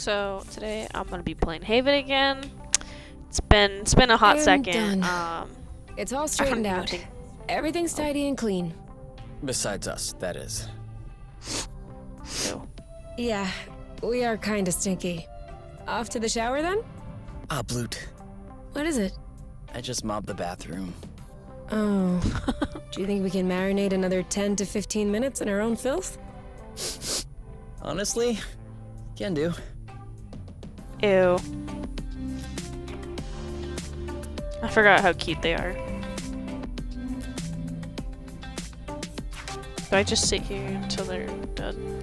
So today I'm gonna be playing Haven again. It's been a hot second. It's all straightened even out. think- Everything's tidy and clean. Besides us, that is. So, Yeah, we are kinda stinky. Off to the shower then? Ah, Bloot. What is it? I just mobbed the bathroom. Oh. Do you think we can marinate another 10 to 15 minutes in our own filth? Honestly, can do. ew. I forgot how cute they are. Do I just sit here until they're done?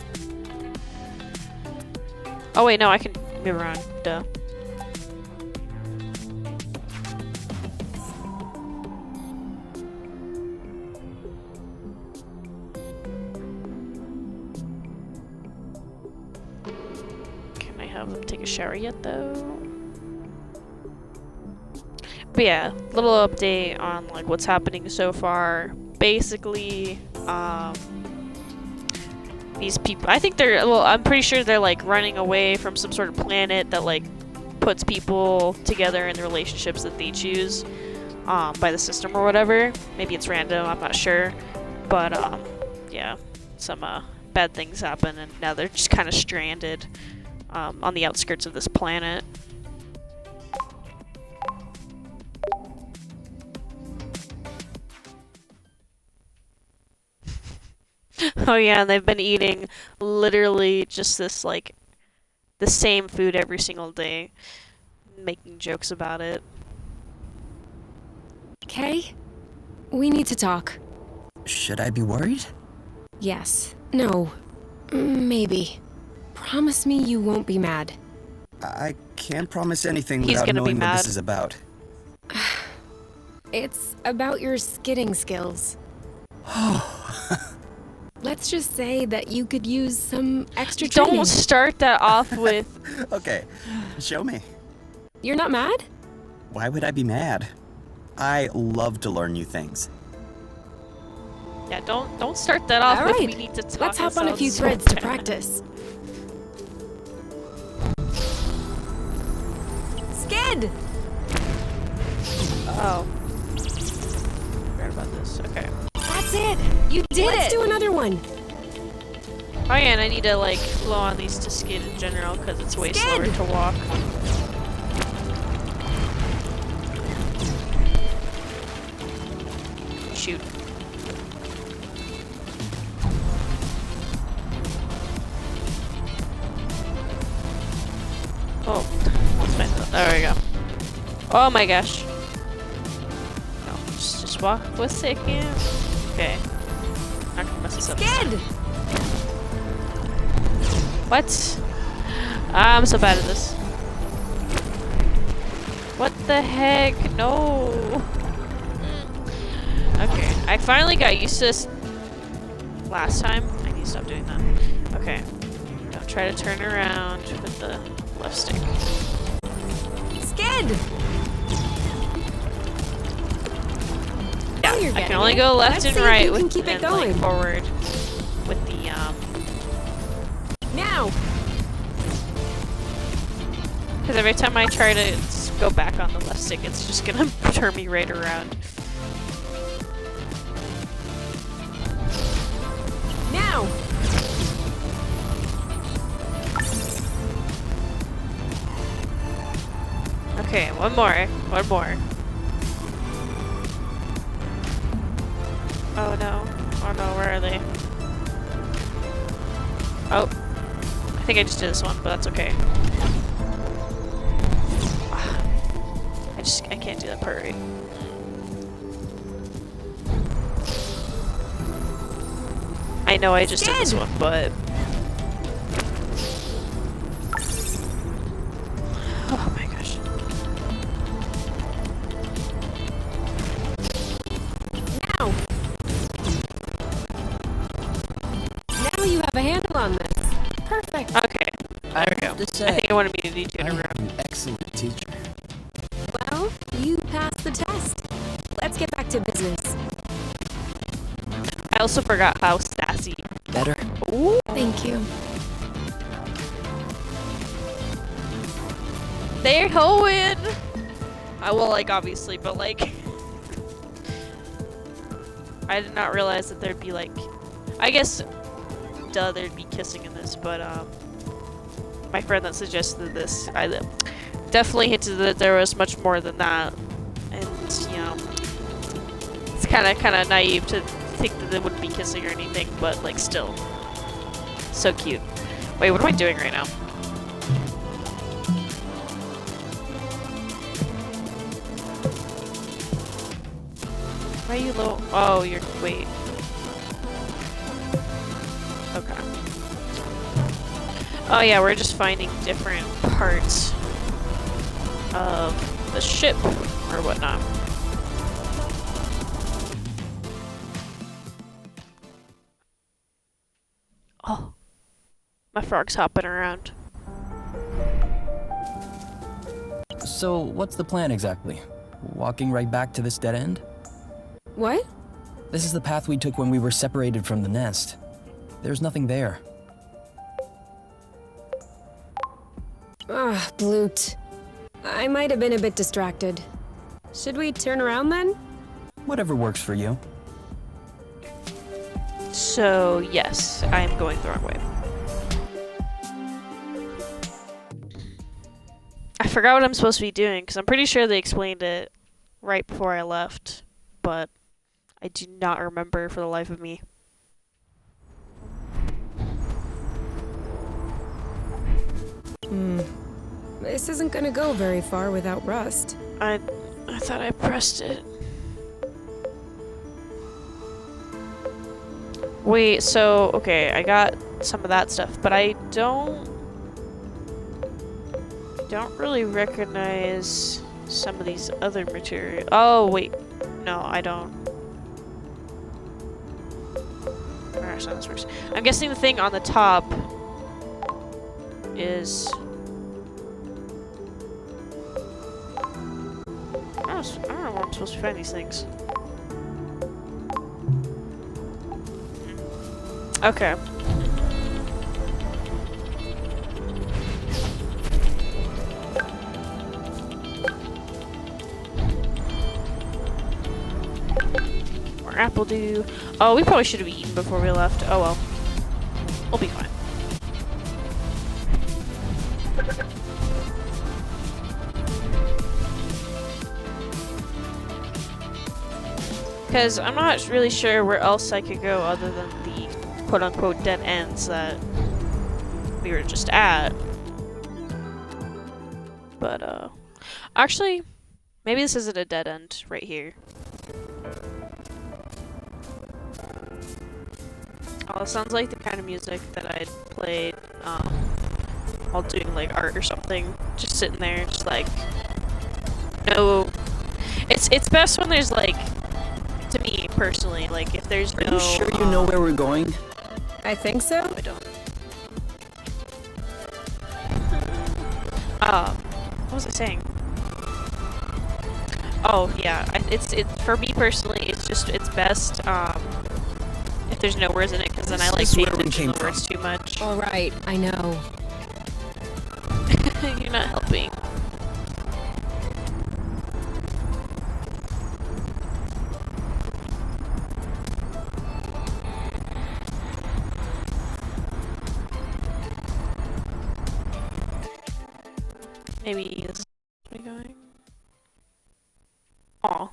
Oh wait, no, I can move around. Duh. Can I have them take a shower yet, though? But yeah, little update on like what's happening so far. Basically, these people, I think they're, well, I'm pretty sure they're like running away from some sort of planet that like puts people together in the relationships that they choose by the system or whatever. Maybe it's random, I'm not sure. But yeah, some bad things happen and now they're just kind of stranded on the outskirts of this planet. Oh yeah, and they've been eating literally just this like the same food every single day, making jokes about it. Kay? We need to talk. Should I be worried? Yes. No. Maybe. Promise me you won't be mad. I can't promise anything He's without gonna be knowing what mad. this is about. It's about your skidding skills. Let's just say that you could use some extra training. Don't start that off with. Okay, show me. You're not mad? Why would I be mad? I love to learn new things. Yeah, don't start that off All with right. we need to talk. Let's hop on a few ourselves. threads to practice. Skid! Oh. Forgot about this. Okay. That's it! You did it! Let's do another one. Oh yeah, and I need to like flow on these to skid in general because it's way slower Skid! to walk. Shoot. Oh, what's my? There we go. Oh my gosh. No, just walk for a second. Okay. Not gonna mess this up. Skid! What? I'm so bad at this. What the heck? No. Okay, I finally got used to this last time. I need to stop doing that. Okay. Don't try to turn around with the left stick. Skid! Yeah, you're I can getting only it. go left Let's and see if right you can with keep it and, going. like, forward with the Now! because every time I try to go back on the left stick, it's just gonna turn me right around. Now! Okay, one more. One more. Oh no. Oh no, where are they? Oh. I think I just did this one, but that's okay. I can't do that part right. I know I just did this Skid! one, but... Oh my gosh. Now! Now you have a handle on this. Perfect. Okay, there we go. To I say, think I wanted me to do two I in a am row. an excellent teacher. Well, you passed the test. Let's get back to business. I also forgot how sassy. Better? Ooh. Thank you. Sorry, Owen! I will, like, obviously, but, like... I did not realize that there'd be, like... I guess, duh, there'd be kissing in this, but, my friend that suggested this, I definitely hinted that there was much more than that. And, you know... It's kind of naive to think that they wouldn't be kissing or anything, but, like, still. So cute. Wait, what am I doing right now? Why are you low? Oh, you're. Wait. Okay. Oh, yeah, we're just finding different parts of the ship or whatnot. Oh. My frog's hopping around. So, what's the plan exactly? Walking right back to this dead end? What? This is the path we took when we were separated from the nest. There's nothing there. Ah, Bloot. I might have been a bit distracted. Should we turn around then? Whatever works for you. So, yes, I am going the wrong way. I forgot what I'm supposed to be doing, because I'm pretty sure they explained it right before I left, but I do not remember for the life of me. This isn't gonna go very far without Rust. I thought I pressed it. Wait, so, okay, I got some of that stuff, but I don't really recognize some of these other materials. Oh, wait. No, I don't. That's not how this works. I'm guessing the thing on the top is... I don't know where I'm supposed to find these things. Okay. More apple dew. Oh, we probably should have eaten before we left. Oh well. We'll be fine. Because I'm not really sure where else I could go other than the quote-unquote dead ends that we were just at. But, actually, maybe this isn't a dead end right here. Oh, it sounds like the kind of music that I'd played, while doing, like, art or something. Just sitting there, just, like, no... It's best when there's, like, to me, personally, like, if there's no... Are you sure you know where we're going? I think so. I don't. What was I saying? Oh, yeah, it's for me personally, it's best, if there's no words in it, because then I like paying attention to the words too much. Alright, I know. You're not helping. Maybe this is where we're going. Aw.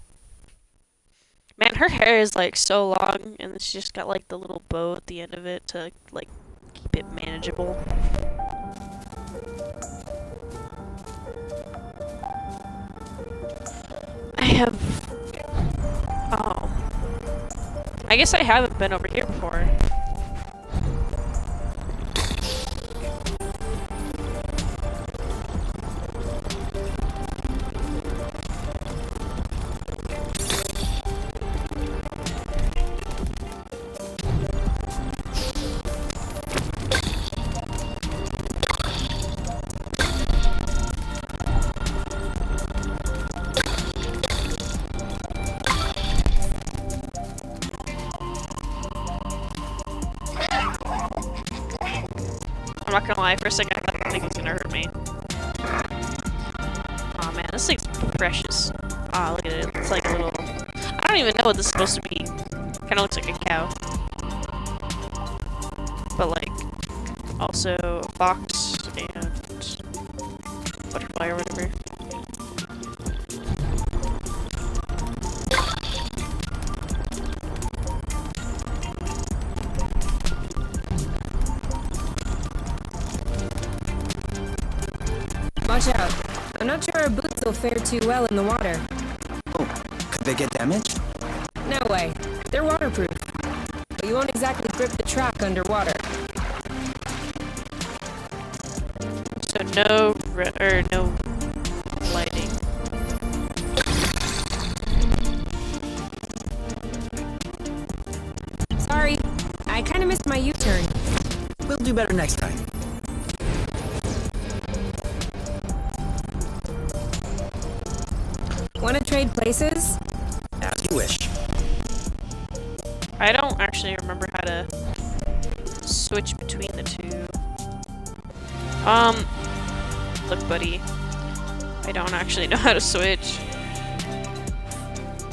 Man, her hair is like so long, and it's just got like the little bow at the end of it to like keep it manageable. I have... Oh. I guess I haven't been over here before. I'm not gonna lie, for a second I thought the thing was gonna hurt me. This thing's precious. Ah, look at it. It's like a little... I don't even know what this is supposed to be. Kinda looks like a cow. But like, also a fox and butterfly or whatever. Watch out. I'm not sure our boots will fare too well in the water. Oh, could they get damaged? No way. They're waterproof. But you won't exactly grip the track underwater. So no lighting. Sorry. I kind of missed my U-turn. We'll do better next time. Want to trade places? As you wish. I don't actually remember how to switch between the two. Look, buddy. I don't actually know how to switch.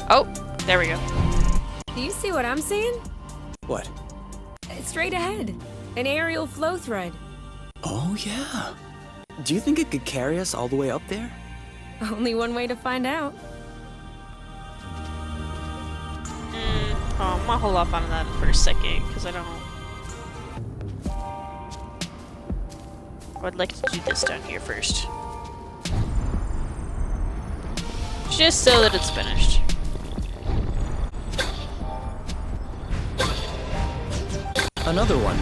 Oh, there we go. Do you see what I'm seeing? What? It's straight ahead. An aerial flow thread. Oh, yeah. Do you think it could carry us all the way up there? Only one way to find out. I'm gonna hold off on that for a second, because I don't... I'd like to do this down here first. Just so that it's finished. Another one.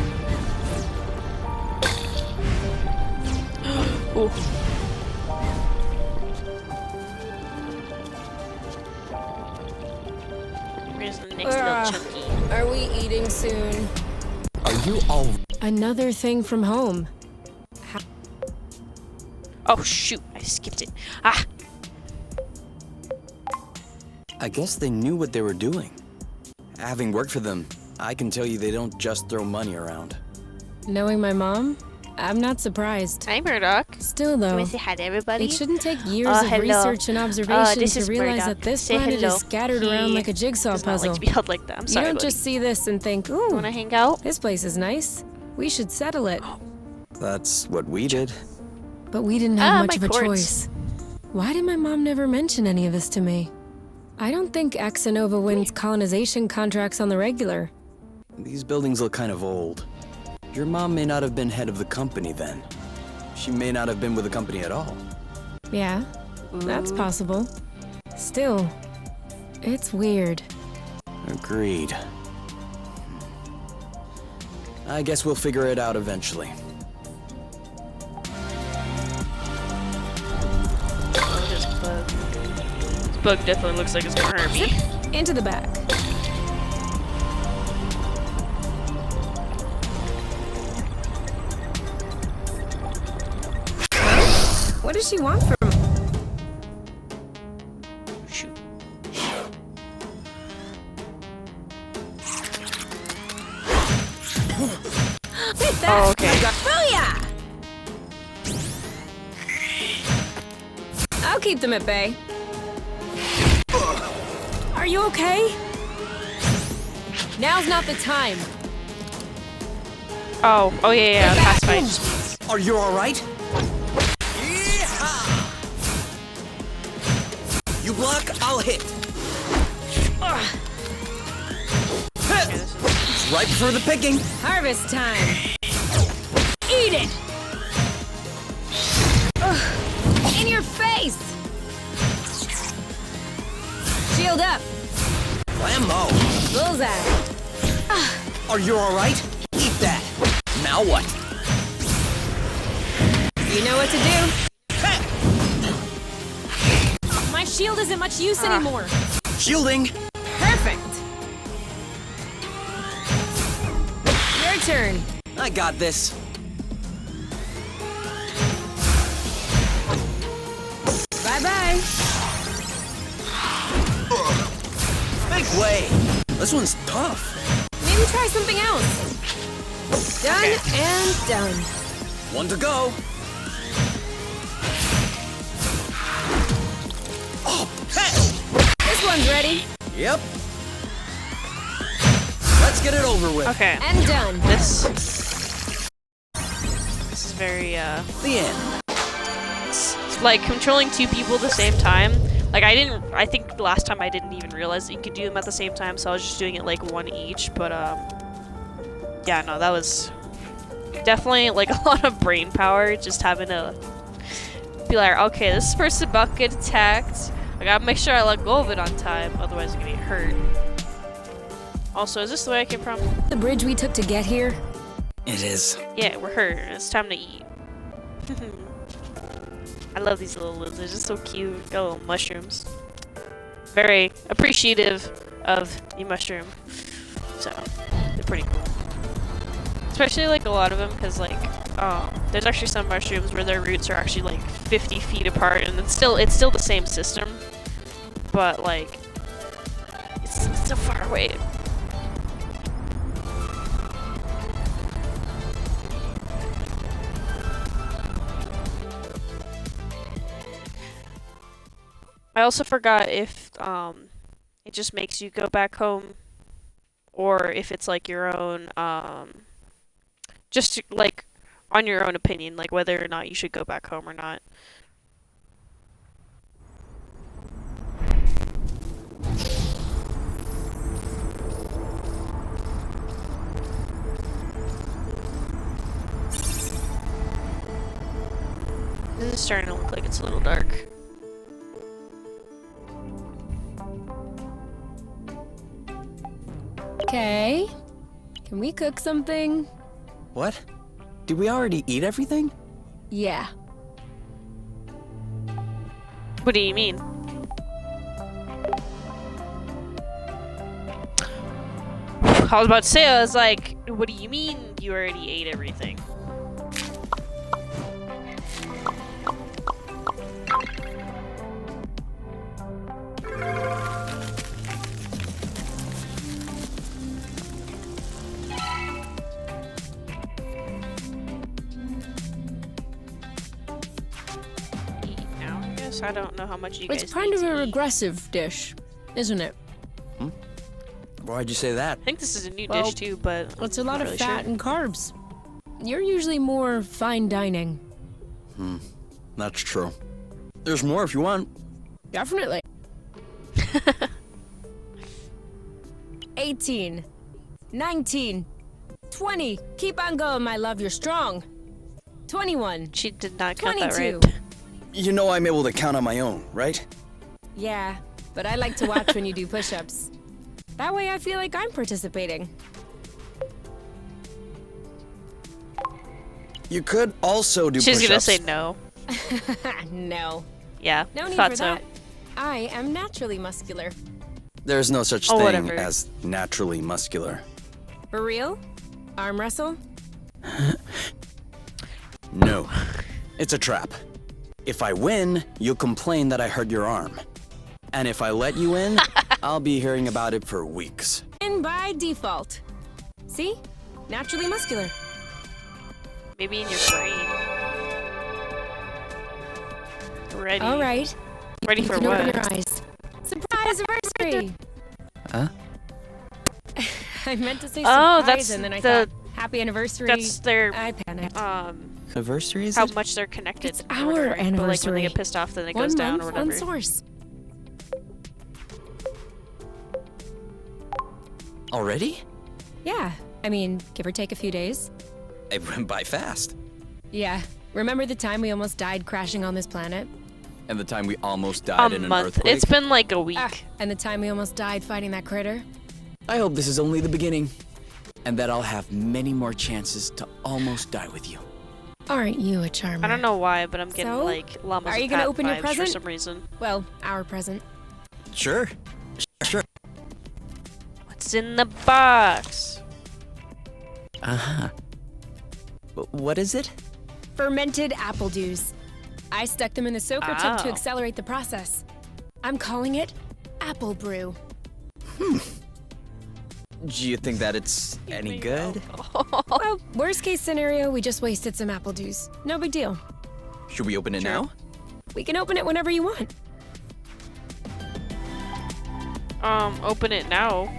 Ooh. Where's the next little chunky? Are we eating soon? Are you all... Another thing from home. Oh shoot, I skipped it. Ah! I guess they knew what they were doing. Having worked for them, I can tell you they don't just throw money around. Knowing my mom, I'm not surprised. Hi, Murdoch. Still though, Can we say hi to everybody? it shouldn't take years of hello. research and observation this to is realize Murdoch. that this Say planet hello. is scattered He around like a jigsaw does not puzzle. like to be held like that. I'm You sorry, don't buddy. just see this and think, ooh, Wanna hang out? this place is nice. We should settle it. That's what we did. But we didn't have much my of a cords. choice. Why did my mom never mention any of this to me? I don't think Axanova wins colonization contracts on the regular. These buildings look kind of old. Your mom may not have been head of the company then. She may not have been with the company at all. Yeah, that's possible. Still, it's weird. Agreed. I guess we'll figure it out eventually. Oh, this bug. This bug definitely looks like it's gonna hurt me. Into the back. What does she want from me? Shoot. Take that! Oh, okay. Booyah! I'll keep them at bay. Are you okay? Now's not the time. Oh, yeah, pacify just means... Are you alright? You block, I'll hit. Okay, this is... It's ripe for the picking. Harvest time. Eat it! Ugh. In your face! Shield up. Blammo. Bullseye. Are you alright? Eat that. Now what? You know what to do. My shield isn't much use anymore. Shielding. Perfect. Your turn. I got this. Bye-bye. Make way. This one's tough. Maybe try something else. Done and done. One to go. This one's ready. Yep. Let's get it over with. Okay. And done. This is very The end. it's like controlling two people at the same time. Like I think last time I didn't even realize that you could do them at the same time, so I was just doing it like one each, but yeah, no, that was definitely like a lot of brain power, just having to be like, okay, this person about to get attacked. I gotta make sure I let go of it on time, otherwise I'm gonna get hurt. Also, is this the way I came from? The bridge we took to get here. It is. Yeah, we're hurt. It's time to eat. I love these little lizards. They're just so cute. Got little mushrooms. Very appreciative of the mushroom. So, they're pretty cool. Especially like a lot of them, because like, there's actually some mushrooms where their roots are actually like 50 feet apart, and it's still the same system, but like, it's so far away. I also forgot if it just makes you go back home, or if it's like your own just like on your own opinion, like whether or not you should go back home or not. This is starting to look like it's a little dark. Okay. Can we cook something? What? Did we already eat everything? Yeah. What do you mean? I was about to say, I was like, what do you mean you already ate everything? Eat now, I guess. I don't know how much you guys It's kind need of to a eat. regressive dish, isn't it? Why'd you say that? I think this is a new Well, dish too, but It's a I'm lot not of really fat sure. and carbs. You're usually more fine dining. That's true. There's more if you want. Definitely. 18. 19. 20. Keep on going, my love. You're strong. 21. She did not count that 22. right. You know I'm able to count on my own, right? Yeah, but I like to watch when you do push-ups. That way I feel like I'm participating. You could also do She's gonna push-ups. say no. No. Yeah, No need thought for so. that. I am naturally muscular. There's no such Oh, thing whatever. as naturally muscular. For real? Arm wrestle? No. It's a trap. If I win, you'll complain that I hurt your arm. And if I let you in, I'll be hearing about it for weeks. In by default. See? Naturally muscular. Maybe in your brain. Ready. All right. Ready You for can open what? your eyes. Surprise anniversary! Huh? I meant to say Oh, surprise, that's and then I the- thought, happy anniversary. That's their I panicked. Anniversary is how it? much they're connected. It's or our whatever. But like when anniversary. they get pissed off, then it 1 goes down month, or whatever. one source. Already? Yeah, I mean, give or take a few days. It went by fast. Yeah, remember the time we almost died crashing on this planet? And the time we almost A died in an month. earthquake. It's been like a week. Ah, and the time we almost died fighting that critter? I hope this is only the beginning. And that I'll have many more chances to almost die with you. Aren't you a charmer? I don't know why, but I'm getting So? like llamas Are you and gonna Pat open your vibes present? for some reason. Well, our present. Sure. Sure. What's in the box? Uh-huh. What is it? Fermented apple dews. I stuck them in the soaker tub to Oh. accelerate the process. I'm calling it Apple Brew. Do you think that it's any good? Well, worst case scenario, we just wasted some apple dews. No big deal. Should we open it Sure. now? We can open it whenever you want. Open it now.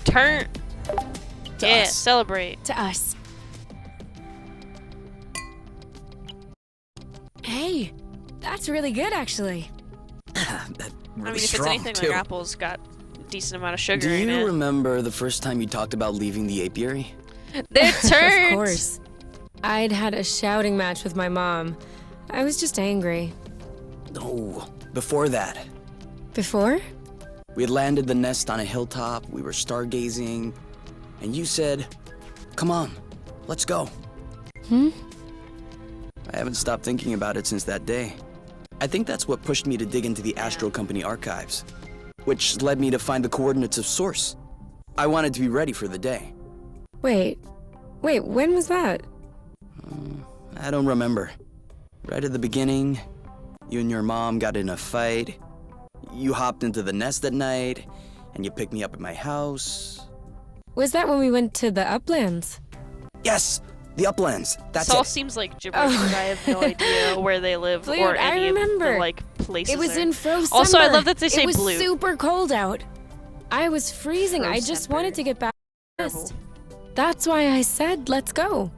Turn. To Yeah, us. celebrate. To us. Hey, that's really good, actually. That really I mean, if strong, it's anything too. like Apple's got a decent amount of sugar Do in you it. remember the first time you talked about leaving the apiary? Their turn. Of course. I'd had a shouting match with my mom. I was just angry. No, before that. Before? We had landed the nest on a hilltop, we were stargazing, and you said, "Come on, let's go." I haven't stopped thinking about it since that day. I think that's what pushed me to dig into the Astro Company archives, which led me to find the coordinates of Source. I wanted to be ready for the day. Wait, when was that? I don't remember. Right at the beginning, you and your mom got in a fight. You hopped into the nest at night, and you picked me up at my house. Was that when we went to the uplands? Yes, the uplands. That's This all it. seems like gibberish because I have no idea where they live Dude, or I any of remember. the like places. It was are. in Frosember. Also, I love that they say it was blue. super cold out. I was freezing. I just Frosember. wanted to get back. Terrible. That's why I said, let's go.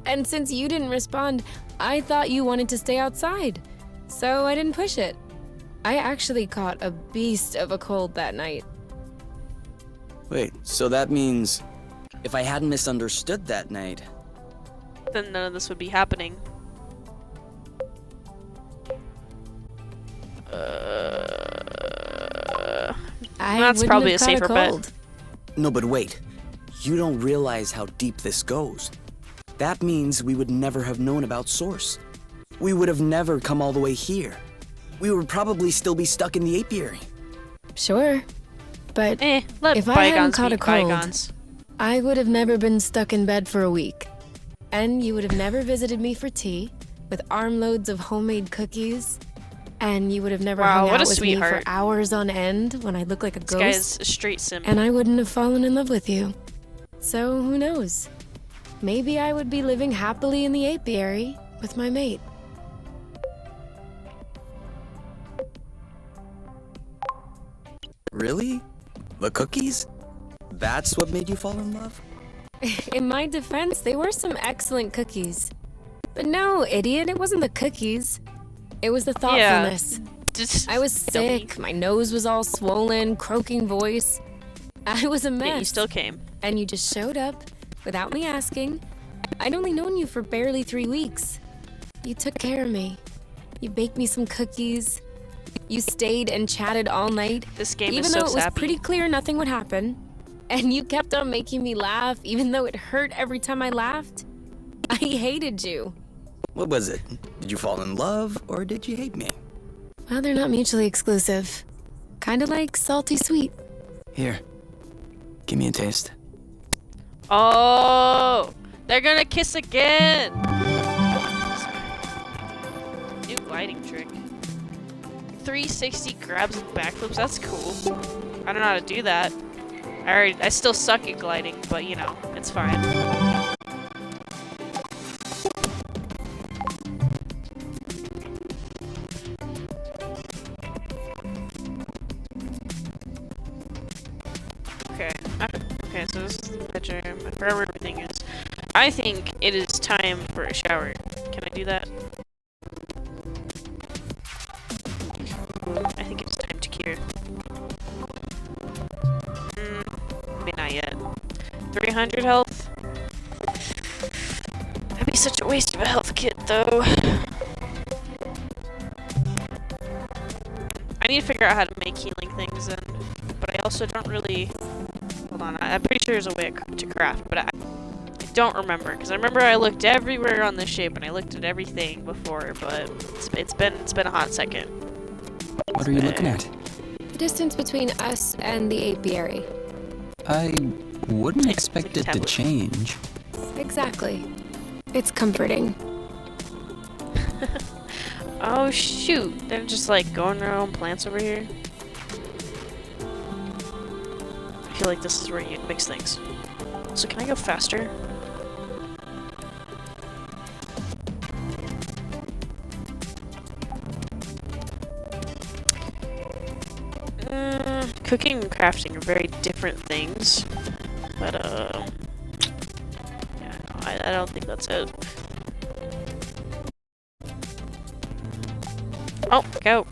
And since you didn't respond, I thought you wanted to stay outside. So I didn't push it. I actually caught a beast of a cold that night. Wait, so that means if I hadn't misunderstood that night, Then none of this would be happening. I That's wouldn't probably have a caught safer bet. cold. no, but wait, you don't realize how deep this goes. That means we would never have known about Source. We would have never come all the way here. We would probably still be stuck in the apiary. Sure. But Let If I hadn't bygones caught be a cold- bygones. I would have never been stuck in bed for a week. And you would have never visited me for tea with armloads of homemade cookies. And you would have never Wow, hung what out a with me for sweetheart. hours on end when I look like a This guy's ghost. a straight simp. And I wouldn't have fallen in love with you. So who knows? Maybe I would be living happily in the apiary with my mate. Really? The cookies? That's what made you fall in love? In my defense, they were some excellent cookies. But no, idiot, it wasn't the cookies. It was the thoughtfulness. Just I was dummy. sick, my nose was all swollen, croaking voice. I was a mess. Yeah, you still came. And you just showed up without me asking. I'd only known you for barely 3 weeks. You took care of me. You baked me some cookies. You stayed and chatted all night, This game even is though so it was sappy. pretty clear nothing would happen. And you kept on making me laugh, even though it hurt every time I laughed. I hated you. What was it? Did you fall in love or did you hate me? Well, they're not mutually exclusive. Kinda like salty sweet. Here, give me a taste. Oh, they're gonna kiss again. New gliding trick. 360 grabs and backflips. That's cool. I don't know how to do that. I still suck at gliding, but you know, it's fine. Okay. Okay, so this is the bedroom. Wherever everything is. I think it is time for a shower. Can I do that? I think it's time to cure. Maybe not yet. 300 health? That'd be such a waste of a health kit, though. I need to figure out how to make healing things, but I also don't really... Hold on, I'm pretty sure there's a way to craft, but I don't remember, because I remember I looked everywhere on this shape, and I looked at everything before, but it's been a hot second. What are you looking at? The distance between us and the apiary. I wouldn't expect it to tablet. change. Exactly. It's comforting. Oh shoot, they're just like going their own plants over here. I feel like this is where you mix things. So can I go faster? cooking and crafting are very different things, but yeah, no, I don't think that's it. Oh, go.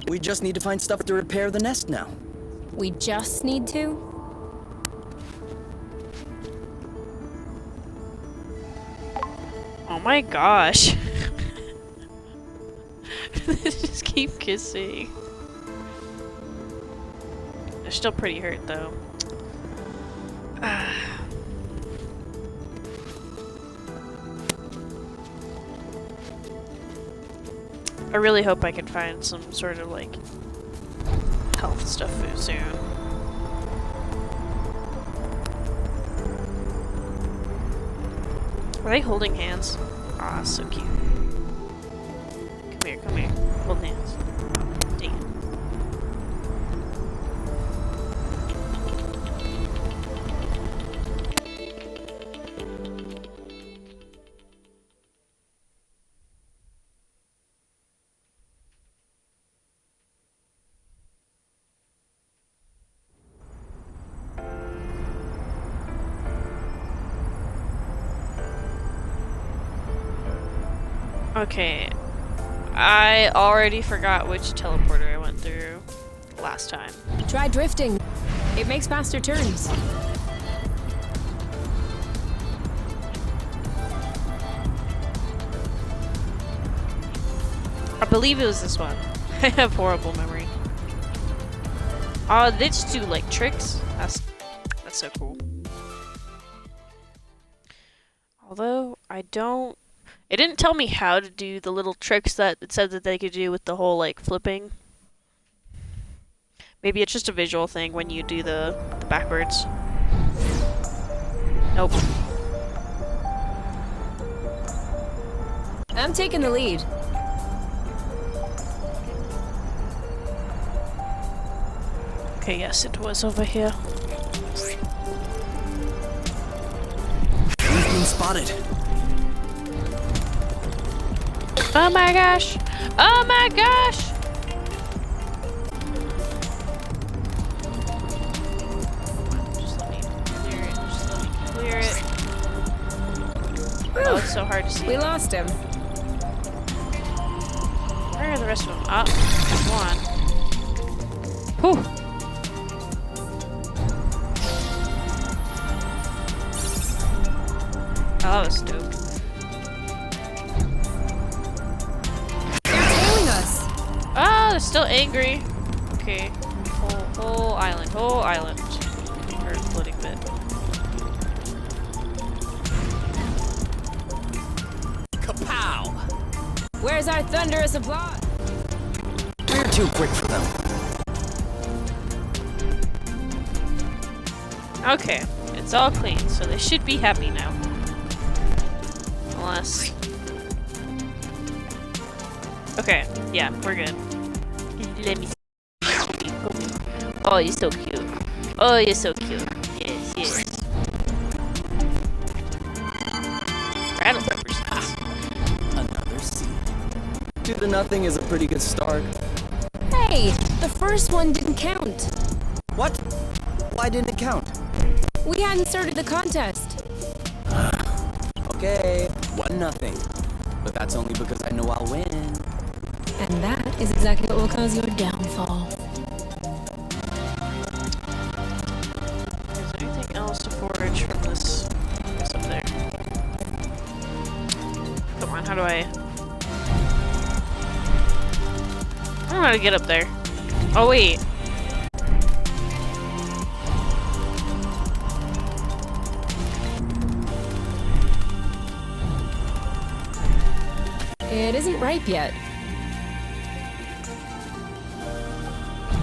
We just need to find stuff to repair the nest now. We just need to? Oh my gosh. They just keep kissing. They're still pretty hurt though. I really hope I can find some sort of like health stuff soon. Are they holding hands? Ah, so cute. Come here, come here. Hold hands. Oh, dang it. Okay, I already forgot which teleporter I went through last time. Try drifting. It makes faster turns. I believe it was this one. I have horrible memory. Oh, they just do like tricks. That's so cool. Although I don't. It didn't tell me how to do the little tricks that it said that they could do with the whole like flipping. Maybe it's just a visual thing when you do the backwards. Nope. I'm taking the lead. Okay, yes, it was over here. We've been spotted. Oh my gosh! Oh my gosh! Just let me clear it. Just let me clear it. Oh, it's so hard to see. We lost him. Where are the rest of them? Ah, there's one. Whew. Oh, that was dope. Oh, they're still angry. Okay. Whole island. Whole island. Or floating bit. Kapow! Where's our thunderous applause? We're too quick for them. Okay. It's all clean, so they should be happy now. Unless... Okay. Yeah, we're good. Let me see. Oh, you're so cute. Oh, you're so cute. Yes, yes. Rattle peppers. Another seed. 2 to nothing is a pretty good start. Hey, the first one didn't count. What? Why didn't it count? We hadn't started the contest. Okay, 1-0. But that's only because I know I'll win. And that is exactly what will cause your downfall. Is there anything else to forage from this? What's up there? Come on, how do I... I don't know how to get up there. Oh, wait. It isn't ripe yet.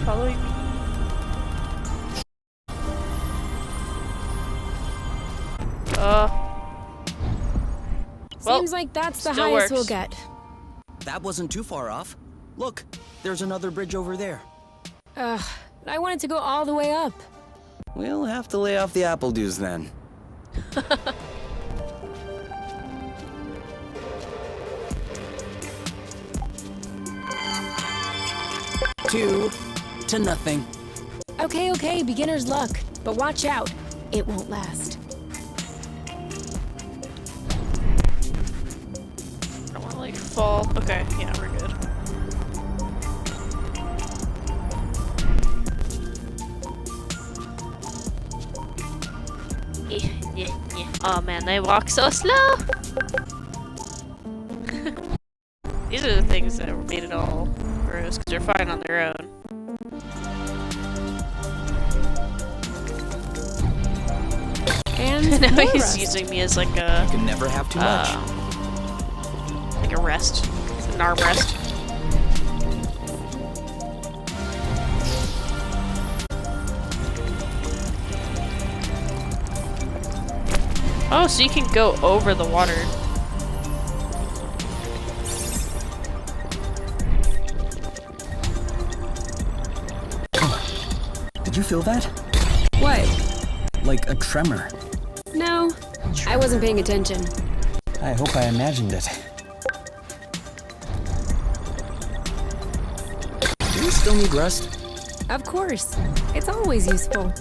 Following me. Well, Seems like that's the still highest we'll works. get. That wasn't too far off. Look, there's another bridge over there. Ugh, I wanted to go all the way up. We'll have to lay off the apple juice then. 2 to nothing. Okay, okay, beginner's luck. But watch out. It won't last. I don't want to like fall. Okay, yeah, we're good. Oh man, they walk so slow. These are the things that made it all gross because they're fine on their own. And Now more he's rust. using me as like a You can never have too much. like a rest, an arm rest. Oh, so you can go over the water. Did you feel that? What? Like a tremor. No, I wasn't paying attention. I hope I imagined it. Do you still need rest? Of course. It's always useful.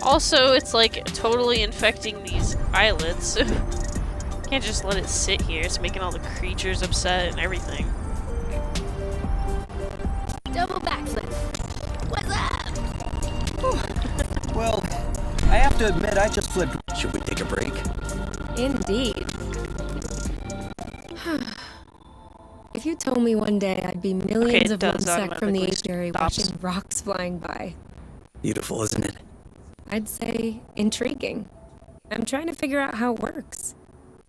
Also, it's like totally infecting these islets. Can't just let it sit here. It's making all the creatures upset and everything. Double backflip. What's up? Well, I have to admit, I just flipped. Should we take a break? Indeed. If you told me one day I'd be millions it of does lumsec from the automatically apiary stops. watching rocks flying by, Beautiful, isn't it? I'd say intriguing. I'm trying to figure out how it works.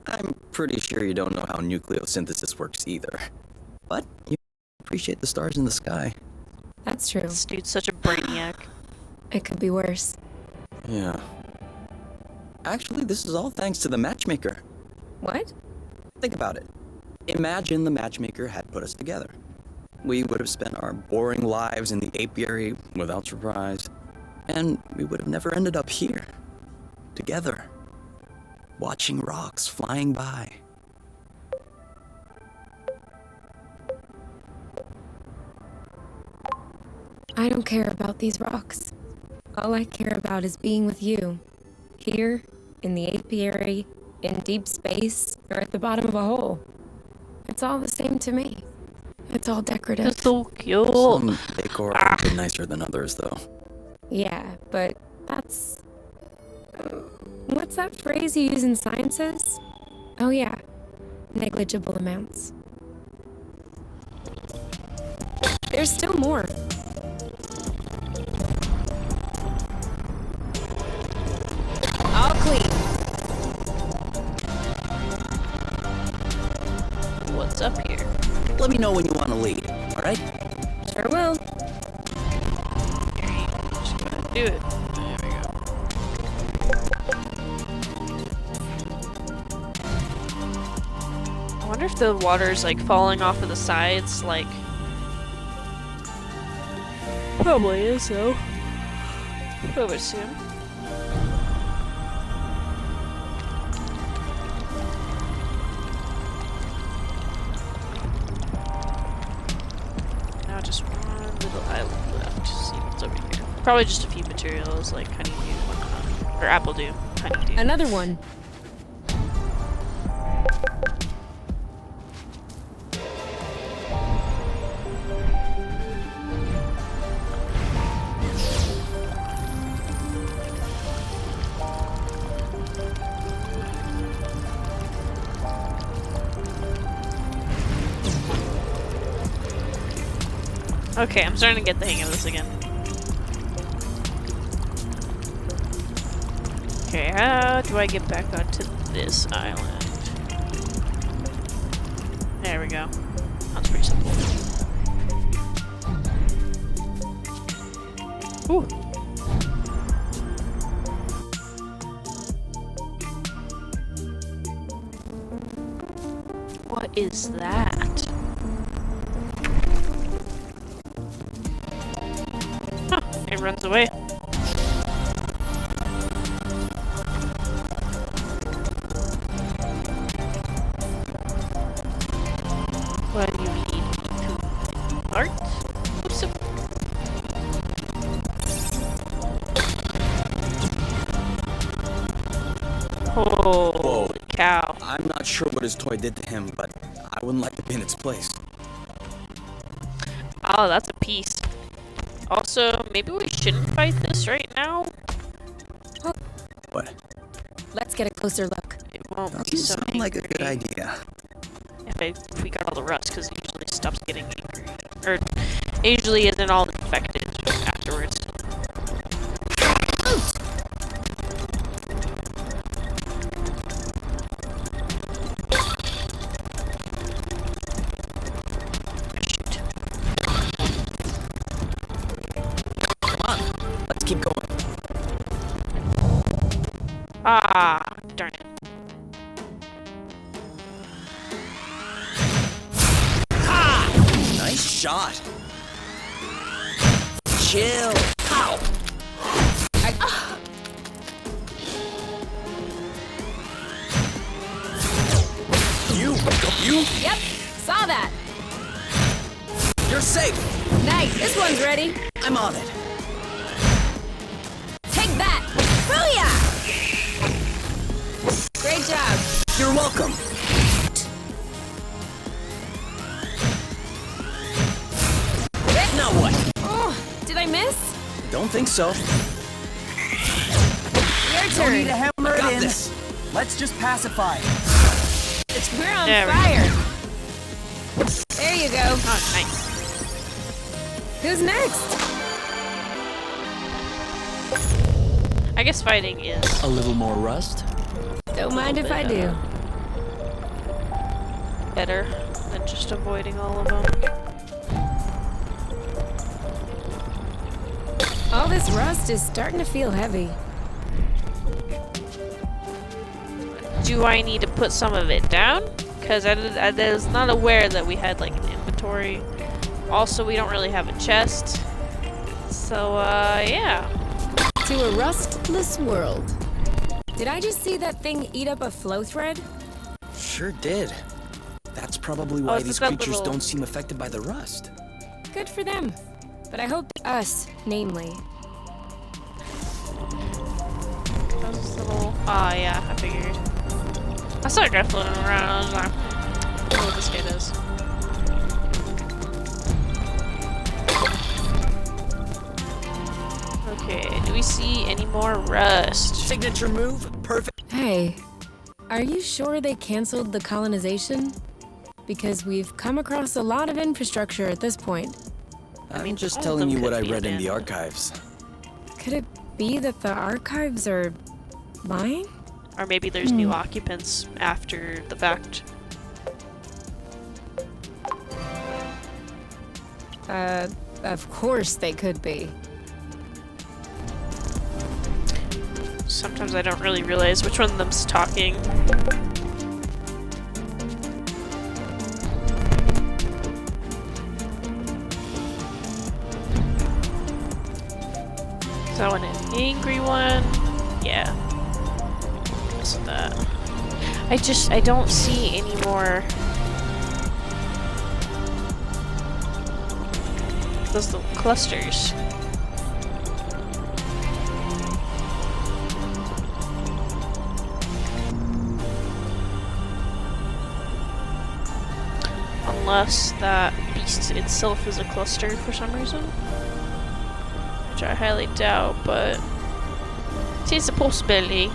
I'm pretty sure you don't know how nucleosynthesis works either. But you appreciate the stars in the sky. That's true. This dude's such a brainiac. It could be worse. Yeah. Actually, this is all thanks to the matchmaker. What? Think about it. Imagine the matchmaker had put us together. We would have spent our boring lives in the apiary without surprise. And we would have never ended up here. Together. Watching rocks flying by. I don't care about these rocks. All I care about is being with you. Here, in the apiary, in deep space, or at the bottom of a hole. It's all the same to me. It's all decorative. That's so cute. Some decor are a bit nicer than others, though. Yeah, but that's... what's that phrase you use in sciences? Oh yeah, negligible amounts. There's still more. All clean. What's up here? Let me know when you want to lead, alright? Sure will. Just go ahead and do it. There we go. I wonder if the water's like falling off of the sides, like. Probably is, though. I would assume. Now just one little island left. See what's over here. Probably just a few materials like honeydew and whatnot. Or apple dew. Honeydew. Another one. Okay, I'm starting to get the hang of this again. Okay, how do I get back onto this island? There we go. That's pretty simple. Ooh. What is that? Huh, it runs away. What do you need to art? cow. I'm not sure what his toy did to him, but I wouldn't like to be in its place. Oh, that's a piece. Also, maybe we shouldn't fight this right now. What? Let's get a closer look. It won't be Doesn't so sound like a good angry idea. if we got all the rust, because it usually stops getting angry. Or, it usually isn't all infected afterwards. Let's keep going. Ah, darn it. Nice shot. Chill. Ow. You? Yep, saw that. You're safe. Nice. This one's ready. I'm on it. Take that. Booyah! Great job. You're welcome. Now what? Oh, did I miss? Don't think so. Your Don't need turn. to hammer Got it in. this. Let's just pacify. We're on There we go. fire. There you go. Oh, nice. Who's next? I guess fighting is A little more rust? Don't mind if I do. better than just avoiding all of them. All this rust is starting to feel heavy. Do I need to put some of it down? Because I was not aware that we had like an inventory. Also, we don't really have a chest. So, yeah. To a rustless world. Did I just see that thing eat up a flow thread? Sure did. That's probably Oh, why it's these that creatures little- don't seem affected by the rust. Good for them. But I hope us, namely. How's this little... Ah, yeah, I figured. I saw a guy floating around. I was like, I don't know what this guy does. Okay, do we see any more rust? Signature move? Perfect. Hey, are you sure they canceled the colonization? Because we've come across a lot of infrastructure at this point. I'm mean, just all of telling them you could what I be read in the abandoned. archives. Could it be that the archives are lying? Or maybe there's new occupants after the fact. Of course they could be. Sometimes I don't really realize which one of them's talking. Is that one an angry one? Yeah. What's that? I don't see any more. Those little clusters. Unless that beast itself is a cluster for some reason. Which I highly doubt, but it is a possibility.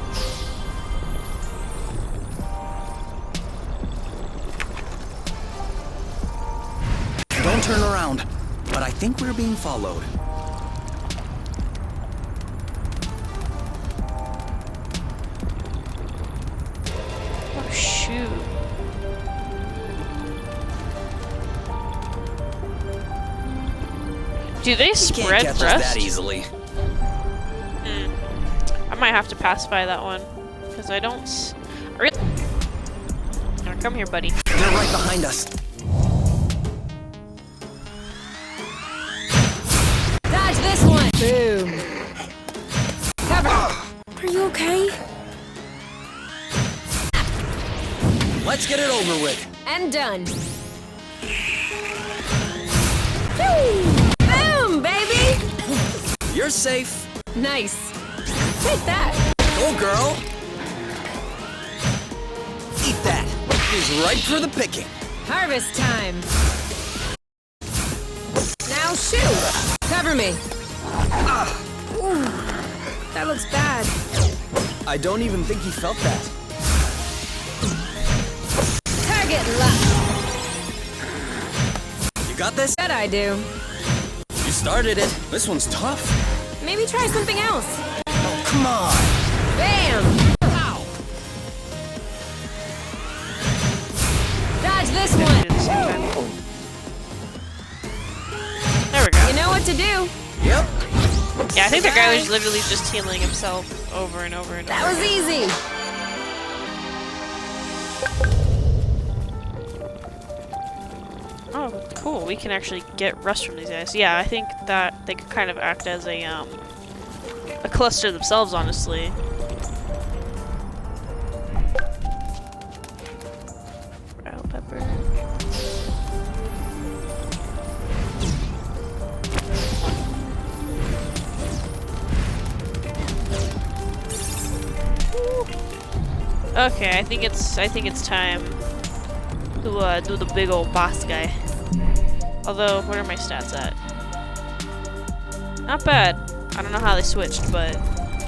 Don't turn around. But I think we're being followed. Oh shoot. Do they Can't spread catch us rust? that easily. I might have to pass by that one. Because I don't... Really? Now come here, buddy. They're right behind us. Dodge this one! Boom. Cover! Are you okay? Let's get it over with. And done. Boom, baby! You're safe. Nice. Take that. Go, girl. is ripe for the picking. Harvest time. Now shoot. Cover me. Ooh, that looks bad. I don't even think he felt that. Target locked. You got this? Bet I do. You started it. This one's tough. Maybe try something else. Oh, come on. Bam! Dodge this Do one. the same time. There we go. You know what to do. Yep. Yeah, I think the guy was literally just healing himself over and over and over. That was easy. Oh, cool. We can actually get rust from these guys. Yeah, I think that they could kind of act as a cluster themselves, honestly. Brown pepper. Okay, I think it's time to do the big old boss guy. Although, what are my stats at? Not bad. I don't know how they switched, but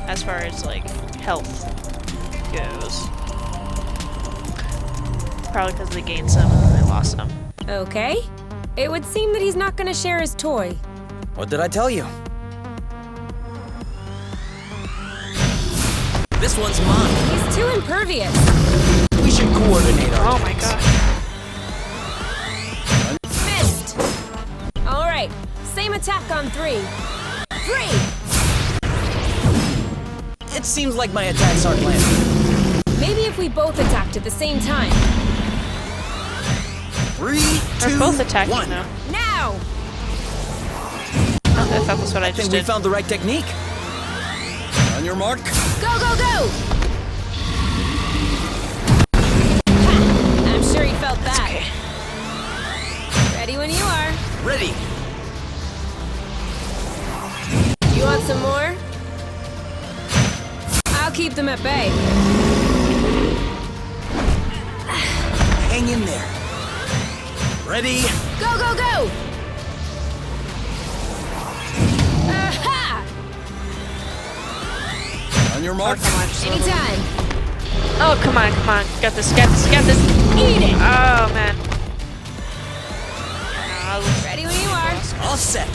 as far as like health goes, probably because they gained some and then they lost some. Okay. It would seem that he's not gonna share his toy. What did I tell you? This one's mine. He's too impervious. We should coordinate our Oh my attacks. god. Missed. All right. Same attack on 3. 3. It seems like my attacks aren't landing. Maybe if we both attacked at the same time. 3, 2, They're both attacking 1. though. Now. Oh, I thought that's what I I think just we did. found the right technique. On your mark. Go, go, go! I'm sure he felt that. Okay. Ready when you are. Ready. You want some more? I'll keep them at bay. Hang in there. Ready. Go, go, go! Aha! On your Oh, mark. come on, just a little- Anytime. Oh, come on, come on. Got this, got this, got this. Eat it! Oh, man. Ready when you are. All set.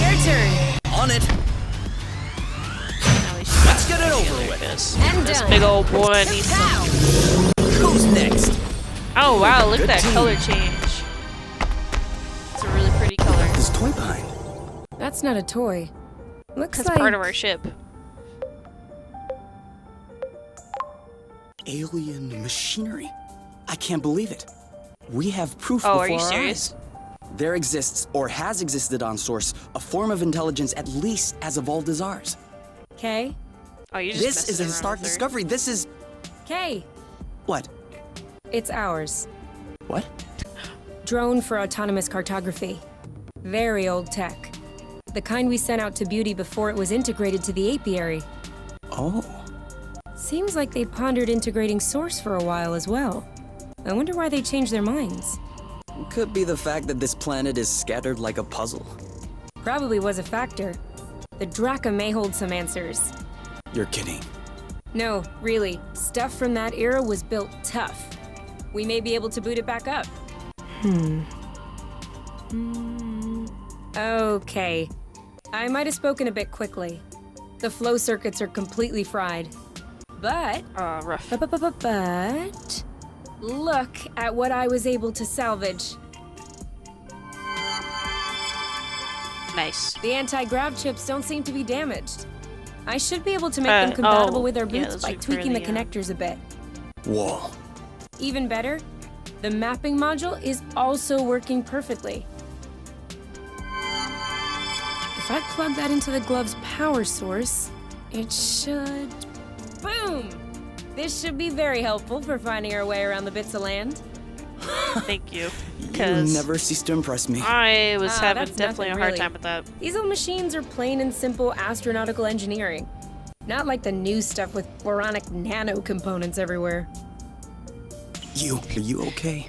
Your turn. On it. Let's get it over with. This, And this done. big old boy needs some. Pow! Who's next? Oh, wow, look at Good that team. color change. It's a really pretty color. This toy behind. That's not a toy. Looks That's like part of our ship. Alien machinery. I can't believe it. We have proof Oh, before are you our serious? eyes. There exists, or has existed on Source, a form of intelligence at least as evolved as ours. Kay. Oh, you just This messed is a around historic with her. discovery. This is... Kay. What? It's ours. What? Drone for autonomous cartography. Very old tech. The kind we sent out to Beauty before it was integrated to the apiary. Oh. Seems like they pondered integrating Source for a while as well. I wonder why they changed their minds. Could be the fact that this planet is scattered like a puzzle. Probably was a factor. The Draka may hold some answers. You're kidding. No, really. Stuff from that era was built tough. We may be able to boot it back up. Okay. I might have spoken a bit quickly. The flow circuits are completely fried. But Rough. But look at what I was able to salvage. Nice. The anti-grav chips don't seem to be damaged. I should be able to make Uh, them compatible oh, with our yeah, boots those by look tweaking the really, connectors a bit. Whoa. Even better, the mapping module is also working perfectly. If I plug that into the glove's power source, it should... Boom! This should be very helpful for finding our way around the bits of land. Thank you. You Because never cease to impress me. I was having that's definitely nothing, a hard really. time with that. These old machines are plain and simple astronautical engineering. Not like the new stuff with boronic nano components everywhere. Are you okay?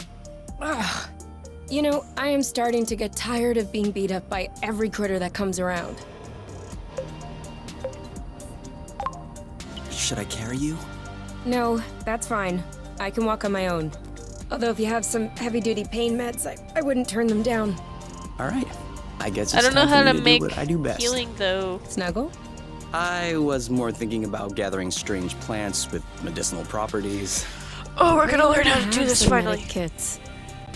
Ugh. You know, I am starting to get tired of being beat up by every critter that comes around. Should I carry you? No, that's fine. I can walk on my own. Although if you have some heavy-duty pain meds, I wouldn't turn them down. All right. I guess it's I don't know time for how me to do make what I do best. healing though. Snuggle? I was more thinking about gathering strange plants with medicinal properties. Oh, we're gonna learn how to Have do this some finally. medic kits.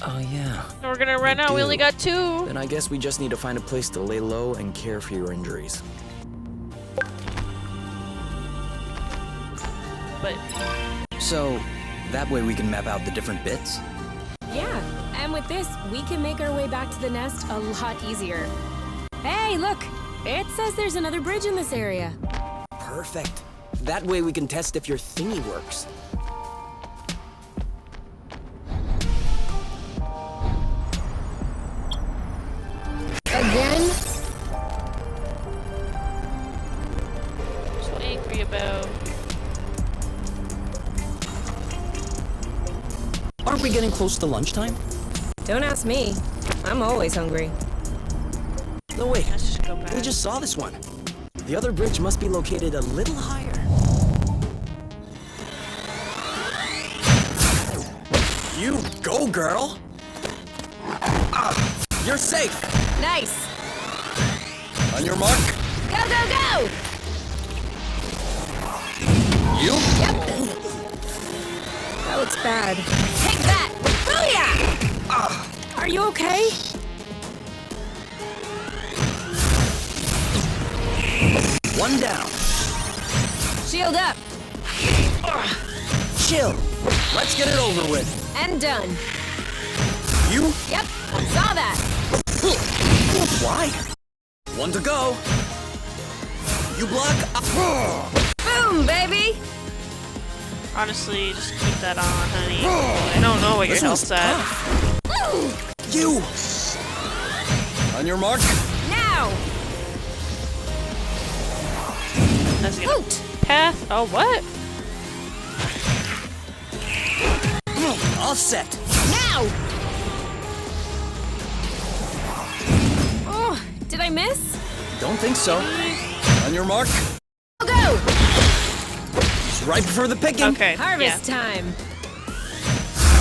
Oh, yeah. And we're gonna run We out. We only do. got 2. Then I guess we just need to find a place to lay low and care for your injuries. But So, that way we can map out the different bits? Yeah, and with this, we can make our way back to the nest a lot easier. Hey, look! It says there's another bridge in this area. Perfect. That way we can test if your thingy works. Again? so angry about. Aren't we getting close to lunchtime? Don't ask me. I'm always hungry. No, wait. Let's just go back. We just saw this one. The other bridge must be located a little higher. You go, girl! You're safe! Nice! On your mark, Go, go, go! you? That looks bad. Take that! Booyah! Are you okay? One down. Shield up! Chill. Let's get it over with. And done. You? Yep, saw that. Why? One to go. You block. Boom, baby! Honestly, just keep that on, honey. I don't know what your This one's health's at. tough. You. On your mark. Now! That's gonna Hoot! path. Oh, what? All set. Now! Oh, did I miss? Don't think so. On your mark. Go! It's ripe for the picking. Okay. Harvest time.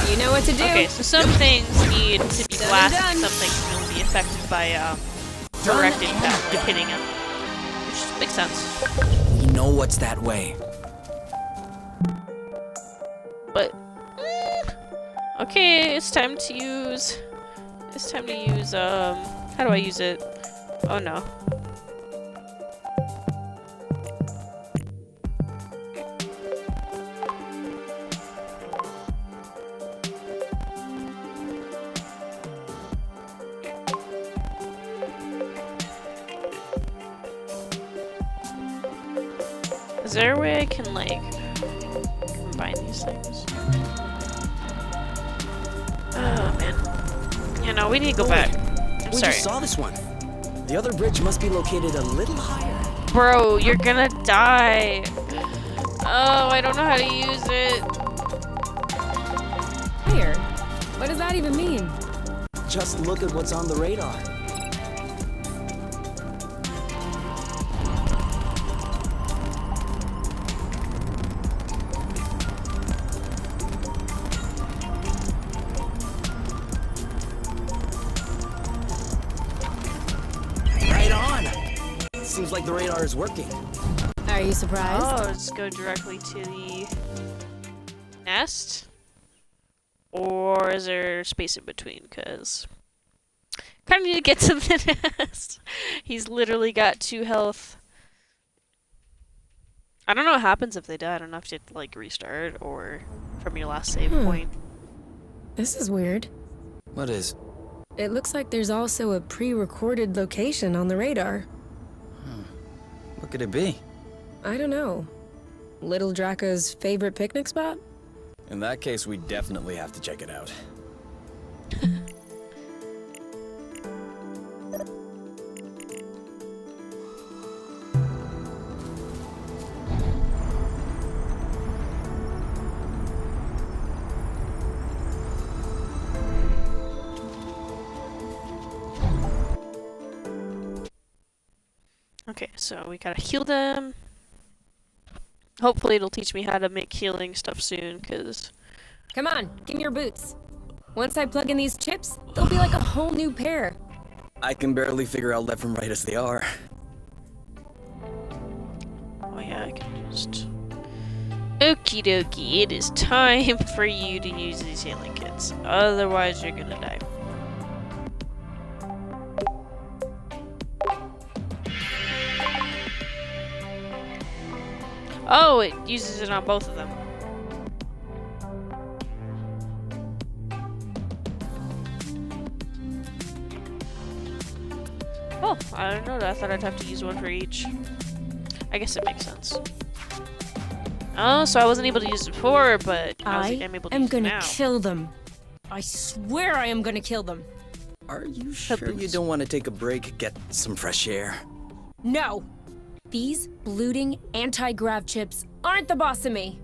You know what to do. Okay, so some things need to be Done, blasted, done. some things can only be affected by direct impact, like hitting him. Which makes sense. We know what's that way. But okay, it's time to use how do I use it? Oh no. Is there a way I can like combine these things? Oh man. You know, we need to go back. I'm We sorry. just saw this one. The other bridge must be located a little higher. Bro, you're gonna die. Oh, I don't know how to use it. Here. What does that even mean? Just look at what's on the radar. Right on. Seems like the radar is working. Are you surprised? Oh, let's go directly to the nest. Or is there space in between? Because kind of need to get to the nest. He's literally got 2 health. I don't know what happens if they die. I don't know if you have to like restart or from your last save point. This is weird. What is? It looks like there's also a pre-recorded location on the radar. What could it be? I don't know. Little Draco's favorite picnic spot? In that case, we definitely have to check it out. Okay, so we gotta heal them. Hopefully it'll teach me how to make healing stuff soon, because... Come on, give me your boots. Once I plug in these chips, they'll be like a whole new pair. I can barely figure out left from right as they are. Oh yeah, I can just... Okie dokie, it is time for you to use these healing kits. Otherwise you're gonna die. Oh, it uses it on both of them. Oh, I don't know that. I thought I'd have to use one for each. I guess it makes sense. Oh, so I wasn't able to use it before, but I'm able to am use it gonna now. kill them. I swear I am gonna kill them. Are you sure you don't want to take a break, get some fresh air? No! These bloating anti-grav chips aren't the boss of me.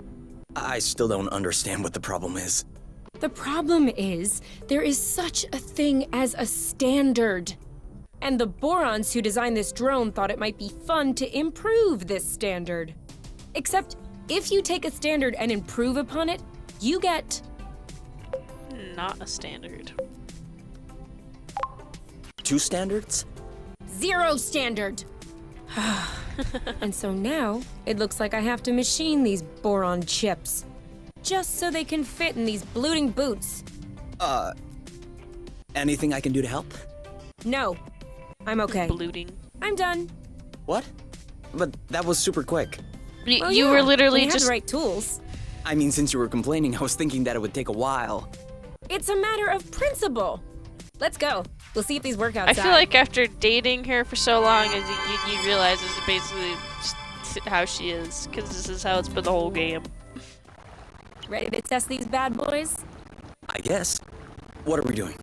I still don't understand what the problem is. The problem is, there is such a thing as a standard. And the Borons who designed this drone thought it might be fun to improve this standard. Except, if you take a standard and improve upon it, you get... Not a standard. 2 standards? 0 standard! And so now, it looks like I have to machine these boron chips. Just so they can fit in these bloating boots. Anything I can do to help? No, I'm okay. Blooting. I'm done. What? But that was super quick. You Yeah, were literally when you have just... the right tools. I mean, since you were complaining, I was thinking that it would take a while. It's a matter of principle. Let's go. We'll see if these work outside. I feel like after dating her for so long, you realize this is basically just how she is, because this is how it's been the whole game. Ready to test these bad boys? I guess. What are we doing?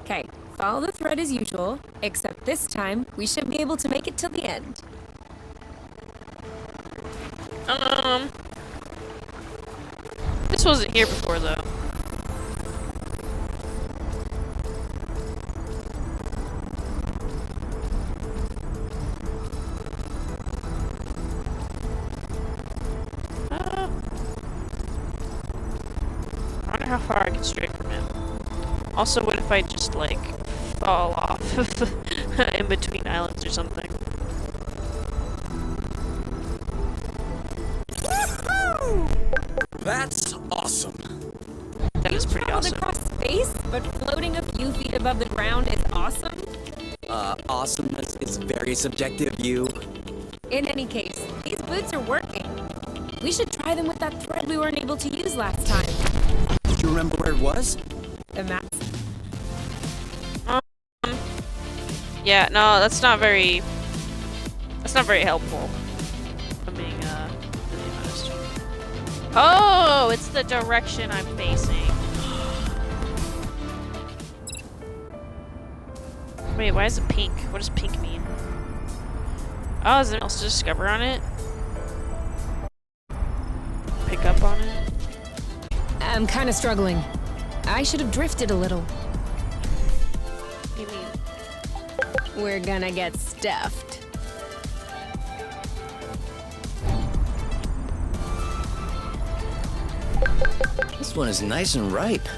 Okay, follow the thread as usual, except this time we should be able to make it till the end. This wasn't here before, though. I wonder how far I can stray from him. Also, what if I just, like, fall off in between islands or something? That's awesome. That is pretty Traveled awesome. across space, but floating a few feet above the ground is awesome? Awesomeness is very subjective, you. In any case, these boots are working. We should try them with that thread we weren't able to use last time. Did you remember where it was? The maps. Yeah, no, that's not very helpful. If I'm being really honest. Oh, it's the direction I'm facing. Wait, why is it pink? What does pink mean? Oh, is there anything else to discover on it? Pick up on it? I'm kind of struggling. I should have drifted a little. What do you mean? We're gonna get stuffed. This one is nice and ripe.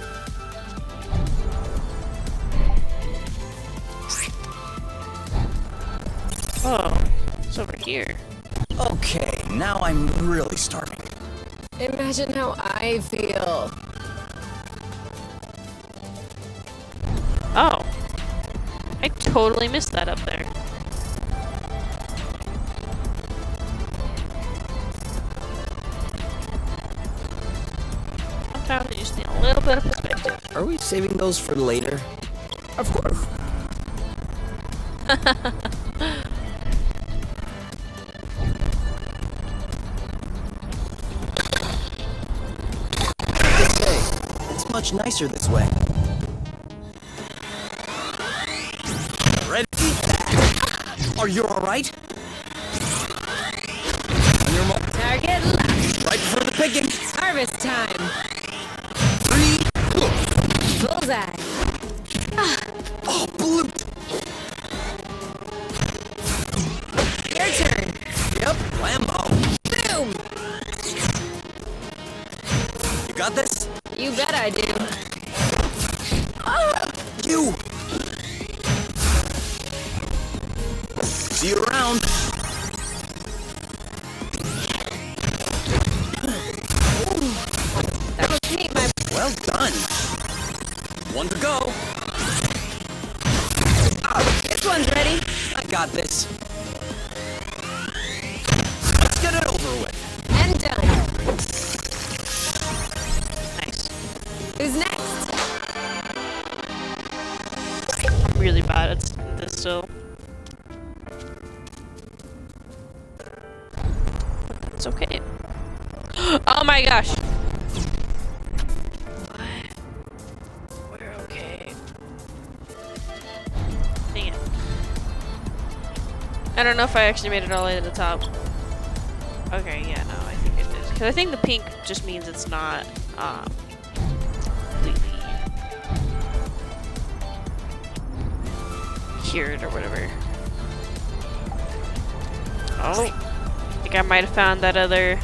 Oh, it's over here. Okay, now I'm really starving. Imagine how I feel. Oh. I totally missed that up there. Sometimes you just need a little bit of perspective. Are we saving those for later? Of course. It's much nicer this way. Ready? Are you alright? On your mark. Target locked. Right for the picking. Harvest time. 3. Bullseye. Oh, bloop. got this? You bet I do. You! See you around. That was me, my. Well done. One to go. This one's ready. I got this. Let's get it over with. And done. Nice. Who's next? I'm really bad at this still. But that's okay. Oh my gosh! What? We're okay. Dang it. I don't know if I actually made it all the way to the top. Okay, yeah, no, I think it did. Because I think the pink just means it's not, completely cured or whatever. Oh, I think I might have found that other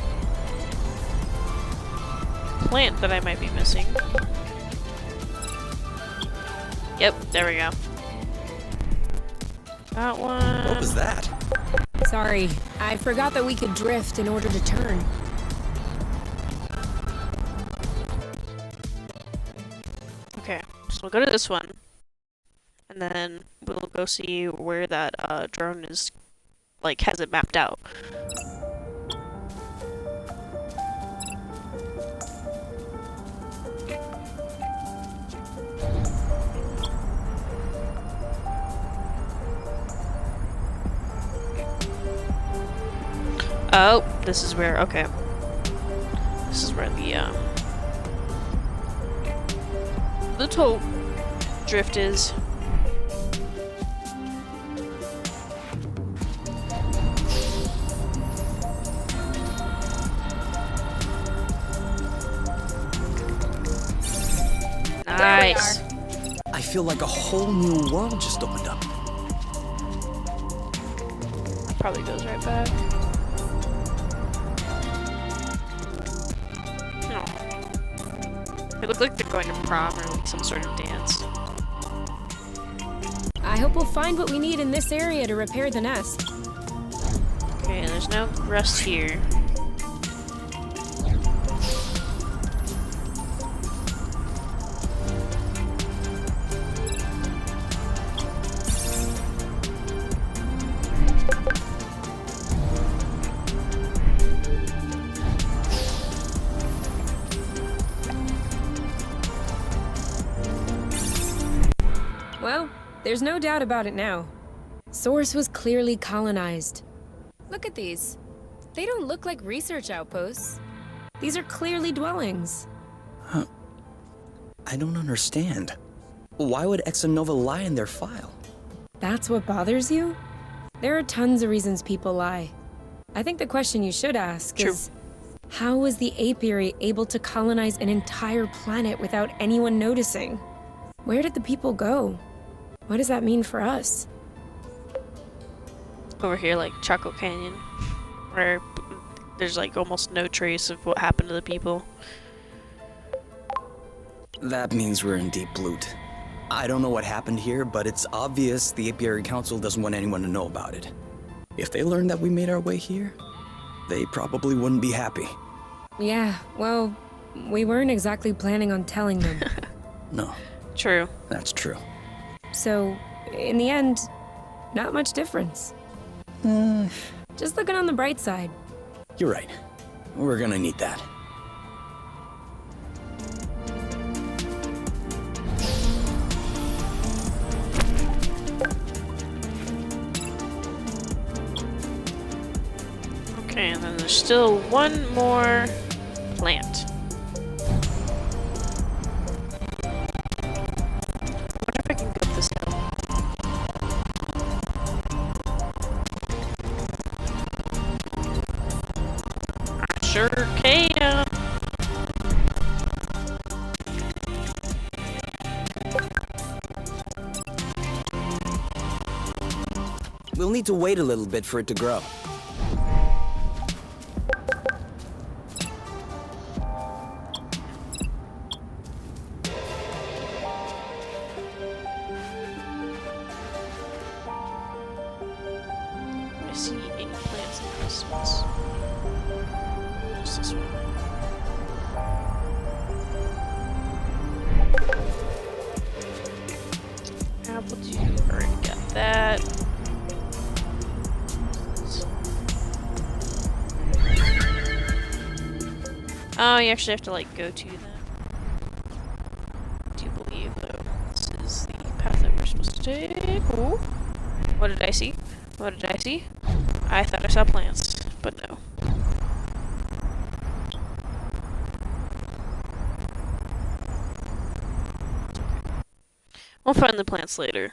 plant that I might be missing. Yep, there we go. That one. What was that? Sorry, I forgot that we could drift in order to turn. Okay, so we'll go to this one. And then we'll go see where that drone is, like, has it mapped out. Oh, this is where, okay. This is where the tow drift is. Nice. I feel like a whole new world just opened up. Probably goes right back. No. It looked like they're going to prom or like some sort of dance. I hope we'll find what we need in this area to repair the nest. Okay, there's no rust here. Well, there's no doubt about it now. Source was clearly colonized. Look at these. They don't look like research outposts. These are clearly dwellings. I don't understand. Why would Exonova lie in their file? That's what bothers you? There are tons of reasons people lie. I think the question you should ask True. is, how was the apiary able to colonize an entire planet without anyone noticing? Where did the people go? What does that mean for us? Over here, like Chaco Canyon, where there's like almost no trace of what happened to the people. That means we're in deep loot. I don't know what happened here, but it's obvious the Apiary Council doesn't want anyone to know about it. If they learned that we made our way here, they probably wouldn't be happy. Yeah, well, we weren't exactly planning on telling them. No, True. that's true. So, in the end, not much difference. Just looking on the bright side. You're right. We're gonna need that. Okay, and then there's still one more plant. I wonder if I can go up this hill. I sure can. We'll need to wait a little bit for it to grow. specimens. Just this one. Apple juice, already got that. Oh, you actually have to like go to them. Do you believe though this is the path that we're supposed to take? Oh, what did I see? What did I see? I thought I saw plants, but no. We'll find the plants later.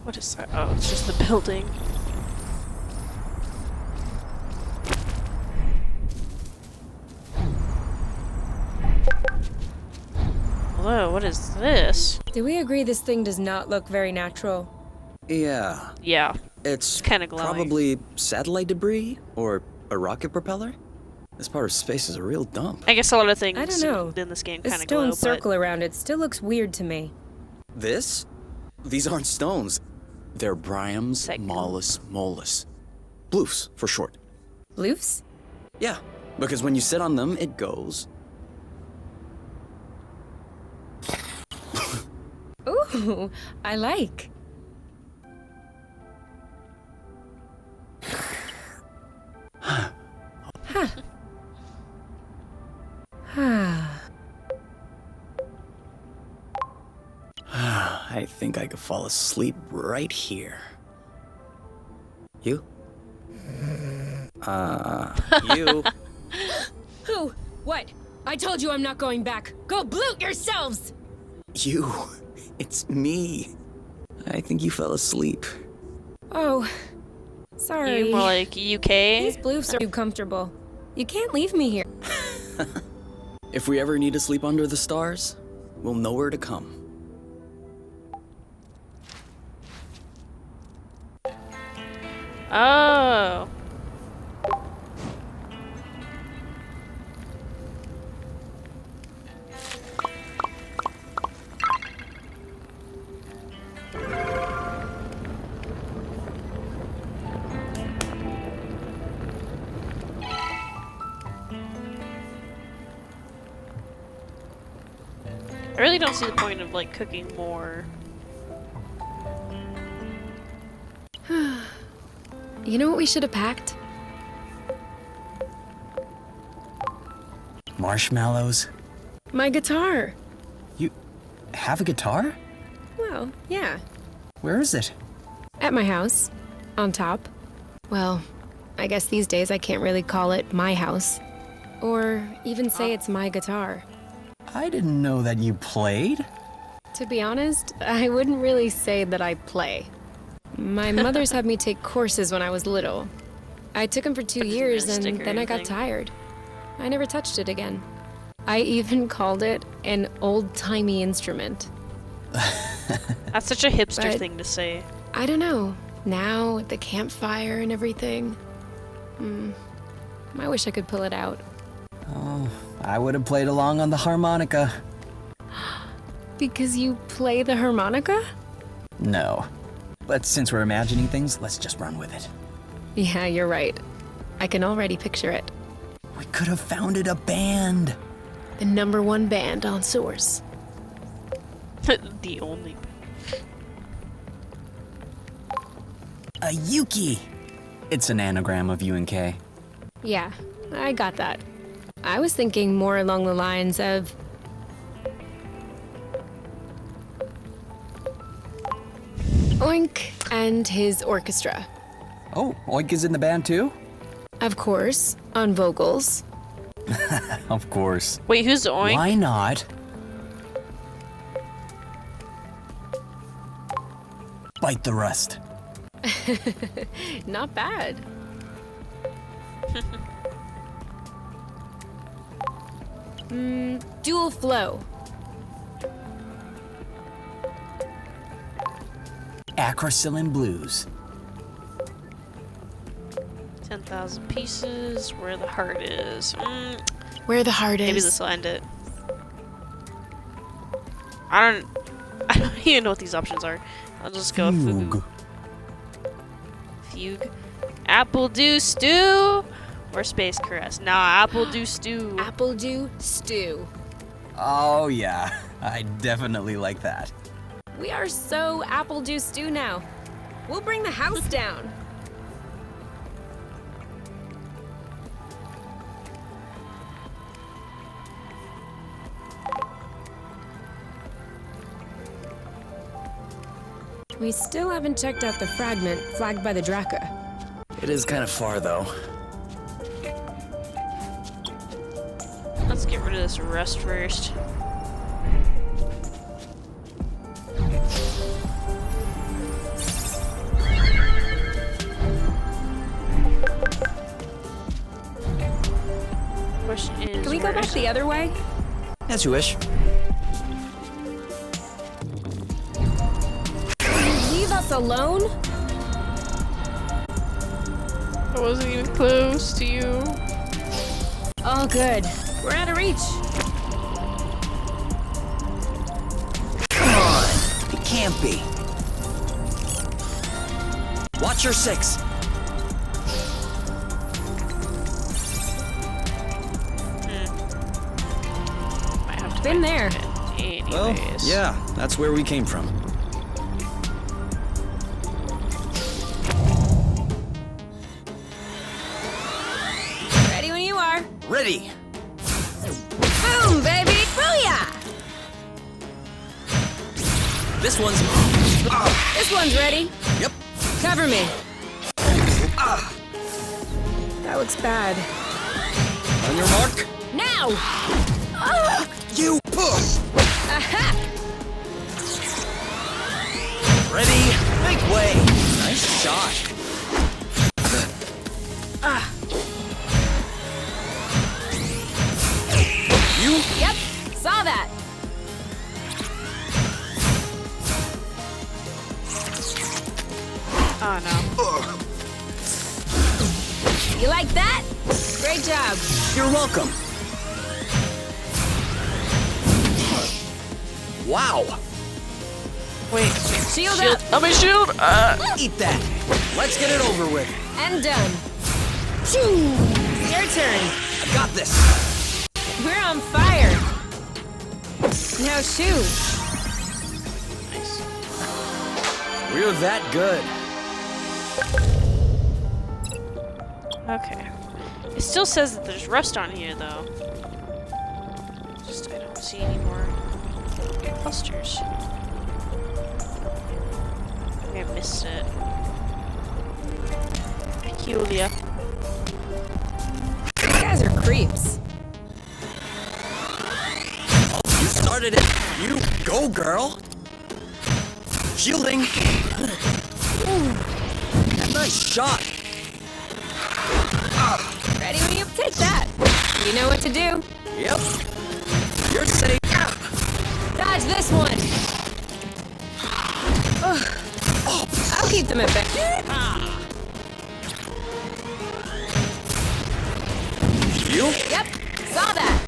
What is that? Oh, it's just the building. Hello, what is this? Do we agree this thing does not look very natural? Yeah, Yeah, it's kinda glowing. probably satellite debris or a rocket propeller. This part of space is a real dump. I guess a lot of things I don't know. in this game The kind of stone glow, circle around it still looks weird to me. This? These aren't stones. They're Bryums That goop. mollis mollis. Bloofs, for short. Loofs? Yeah, because when you sit on them, it goes. Ooh, I like. Huh. I think I could fall asleep right here. You? You. Who? What? I told you I'm not going back. Go bloot yourselves! You. It's me. I think you fell asleep. Oh, but sorry. you more like UK. These bloofs are too comfortable. You can't leave me here. If we ever need to sleep under the stars, we'll know where to come. Oh. I really don't see the point of like cooking more. You know what we should have packed? Marshmallows? My guitar. You have a guitar? Well, yeah. Where is it? At my house. On top. Well, I guess these days I can't really call it my house. Or even say it's my guitar. I didn't know that you played. To be honest, I wouldn't really say that I play. My mother's had me take courses when I was little. I took them for 2 But isn't years there a and stick or then I got anything? tired. I never touched it again. I even called it an old-timey instrument. That's such a hipster But- thing to say. I don't know. Now, at the campfire and everything. I wish I could pull it out. Oh, I would have played along on the harmonica. Because you play the harmonica? No. But since we're imagining things, let's just run with it. Yeah, you're right. I can already picture it. We could have founded a band. The #1 band on Source. The only. A Yuki. It's an anagram of UNK. Yeah, I got that. I was thinking more along the lines of Oink and his orchestra. Oh, Oink is in the band too? Of course, on vocals. Of course. Wait, who's the Oink? Why not? Bite the rust. Not bad. Dual flow. Acrocillin blues. 10,000 pieces. Where the heart is. Where the heart is. Maybe this will end it. I don't even know what these options are. I'll just go Fugue. Fugue. Apple dew stew or space caress. Nah, apple dew stew. Apple dew stew. Oh yeah, I definitely like that. We are so apple dew stew now. We'll bring the house down. We still haven't checked out the fragment flagged by the Draka. It is kind of far, though. Let's get rid of this rust first. Question is, Can we go where back is the it? other way? As you wish. Leave us alone? I wasn't even close to you. All good. We're out of reach. Come on! It can't be. Watch your six. Might have to Been wait there. a bit. Well, Anyways. yeah, that's where we came from. Ready when you are. Ready! Boom, baby! Booyah! This one's... This one's ready. Yep. Cover me. That looks bad. On your mark. Now! You push! Aha! Ready? Make way! Nice shot. You? Yep, saw that. Oh no. You like that? Great job. You're welcome. Wow! Wait. Shield Shield. up Oh, my shield! Eat that! Let's get it over with. and done. Choo! Your turn. I got this. We're on fire. Now shoot. Nice. We're that good. Okay. It still says that there's rust on here, though. Just, I don't see any more clusters. I think I missed it. Peculiar. These guys are creeps. You started it. You go, girl. Shielding. Nice shot. Ready when you take that. You know what to do. Yep. You're safe. Dodge this one. Ugh. I'll keep them at bay. You? Yep, saw that.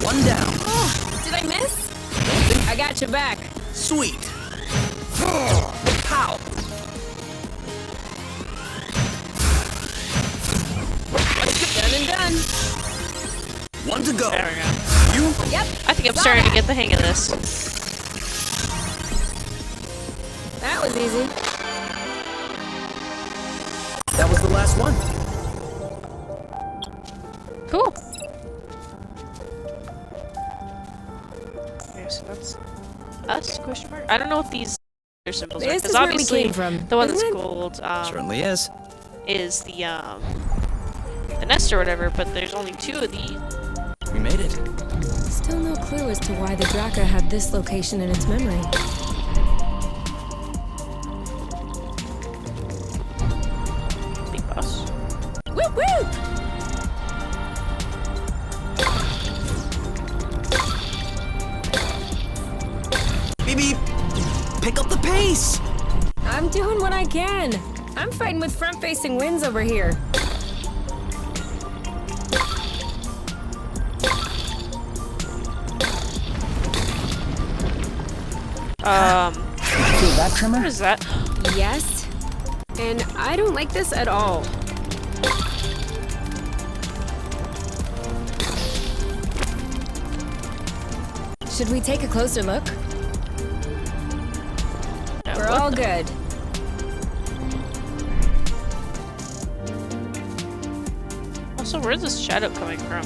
One down. Oh, did I miss? I got your back. Sweet. Pow. Done and done. One to go. There we go. You? Yep. I think I'm saw starting that. to get the hang of this. That was easy. That was the last one. Cool. Okay, so that's us? Question mark. I don't know what these symbols are This because is where we obviously came from, the one isn't that's it? gold Certainly is. is the nest or whatever, but there's only two of these. We made it. Still no clue as to why the Draka had this location in its memory. face! I'm doing what I can. I'm fighting with front-facing winds over here. Feel that tremor? What is that? Yes. And I don't like this at all. Should we take a closer look? We're all good. Also, where's this shadow coming from?